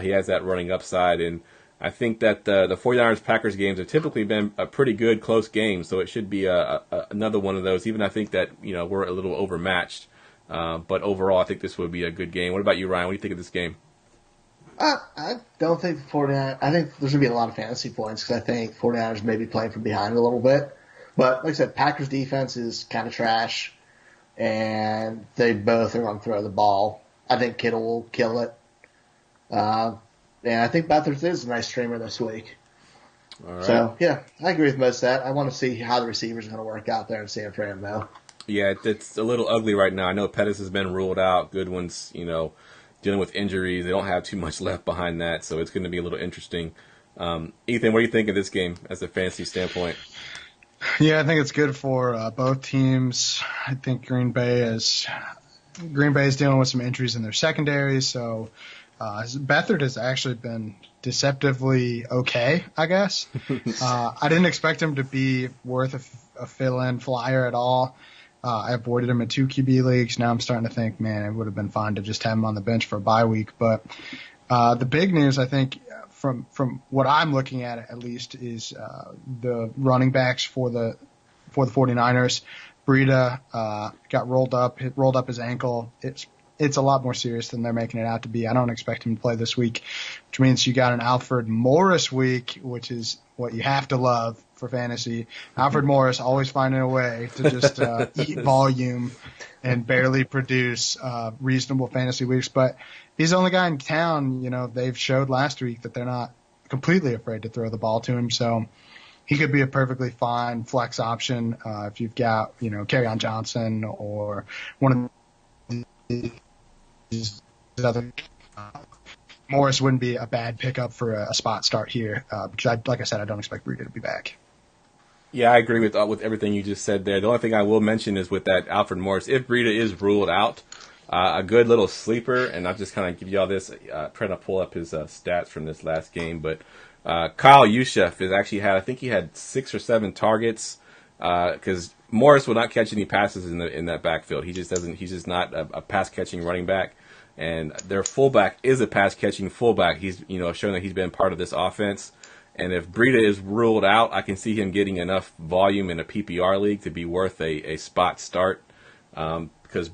he has that running upside. And I think that the 49ers Packers games have typically been a pretty good close game. So it should be another one of those. Even I think that we're a little overmatched. But overall, I think this would be a good game. What about you, Ryan? What do you think of this game? I don't think the 49ers – I think there's going to be a lot of fantasy points because I think 49ers may be playing from behind a little bit. But like I said, Packers' defense is kind of trash, and they both are going to throw the ball. I think Kittle will kill it. And I think Beathard is a nice streamer this week. All right. So, yeah, I agree with most of that. I want to see how the receivers are going to work out there in San Fran, though. Yeah, it's a little ugly right now. I know Pettis has been ruled out. Goodwin's, dealing with injuries. They don't have too much left behind that, so it's going to be a little interesting. Ethan, what do you think of this game as a fantasy standpoint? Yeah, I think it's good for both teams. I think Green Bay is dealing with some injuries in their secondary, so Beathard has actually been deceptively okay, I guess. I didn't expect him to be worth a fill-in flyer at all. I avoided him in 2 QB leagues. Now I'm starting to think, man, it would have been fine to just have him on the bench for a bye week. But the big news, I think, from what I'm looking at least, is the running backs for the 49ers. Breida got rolled up his ankle. It's a lot more serious than they're making it out to be. I don't expect him to play this week, which means you got an Alfred Morris week, which is what you have to love for fantasy. Alfred Morris always finding a way to just eat volume and barely produce reasonable fantasy weeks. But he's the only guy in town. They've showed last week that they're not completely afraid to throw the ball to him. So he could be a perfectly fine flex option if you've got, Kerryon Johnson or one of these other. Morris wouldn't be a bad pickup for a spot start here. Because like I said, I don't expect Breida to be back. Yeah, I agree with everything you just said there. The only thing I will mention is with that Alfred Morris, if Breida is ruled out, a good little sleeper, and I'll just kind of give you all this, trying to pull up his stats from this last game, but Kyle Juszczyk has actually had, I think he had 6 or 7 targets, because Morris will not catch any passes in that backfield. He's just not a pass-catching running back, and their fullback is a pass-catching fullback. He's, shown that he's been part of this offense. And if Breida is ruled out, I can see him getting enough volume in a PPR league to be worth a spot start. Because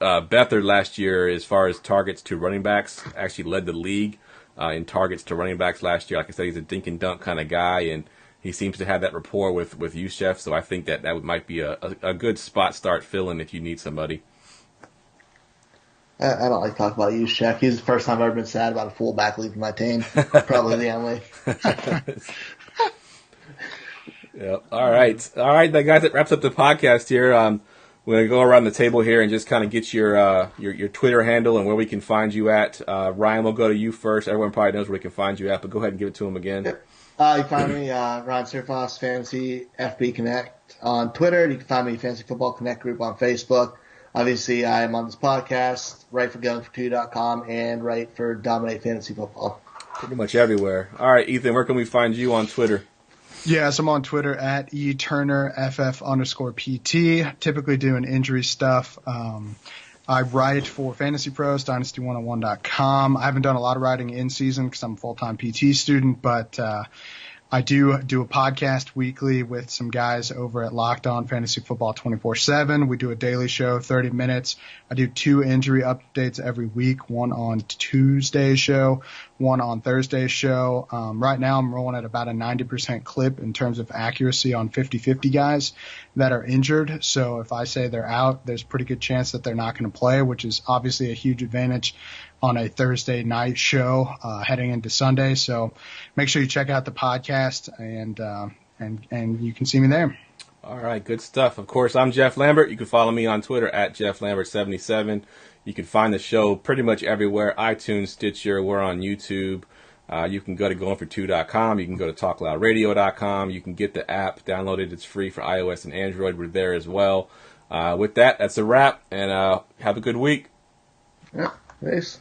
Beathard last year, as far as targets to running backs, actually led the league in targets to running backs last year. Like I said, he's a dink and dunk kind of guy, and he seems to have that rapport with Juszczyk. So I think that might be a good spot start fill-in if you need somebody. I don't like talking about Juszczyk. He's the first time I've ever been sad about a fullback leaving my team. Probably the only. Yep. All right, guys. That wraps up the podcast here. We're gonna go around the table here and just kind of get your Twitter handle and where we can find you at. Ryan, we'll go to you first. Everyone probably knows where we can find you at, but go ahead and give it to them again. Yep. You can find me Ryan Surfoss Fantasy FB Connect on Twitter. You can find me Fantasy Football Connect group on Facebook. Obviously, I am on this podcast, write for going2.com and write for Dominate Fantasy Football. Pretty much everywhere. All right, Ethan, where can we find you on Twitter? Yes, I'm on Twitter at eTurnerFF_PT. Typically doing injury stuff. I write for Fantasy Pros, Dynasty101.com. I haven't done a lot of writing in season because I'm a full-time PT student, but I do a podcast weekly with some guys over at Locked On Fantasy Football 24/7. We do a daily show, 30 minutes. I do 2 injury updates every week, one on Tuesday's show, one on Thursday's show. Right now I'm rolling at about a 90% clip in terms of accuracy on 50-50 guys that are injured. So if I say they're out, there's a pretty good chance that they're not going to play, which is obviously a huge advantage on a Thursday night show heading into Sunday. So make sure you check out the podcast and you can see me there. All right, good stuff. Of course, I'm Jeff Lambert. You can follow me on Twitter at JeffLambert77. You can find the show pretty much everywhere, iTunes, Stitcher. We're on YouTube. You can go to goingfor2.com. You can go to talkloudradio.com. You can get the app downloaded. It's free for iOS and Android. We're there as well. With that, that's a wrap, and have a good week. Yeah, thanks.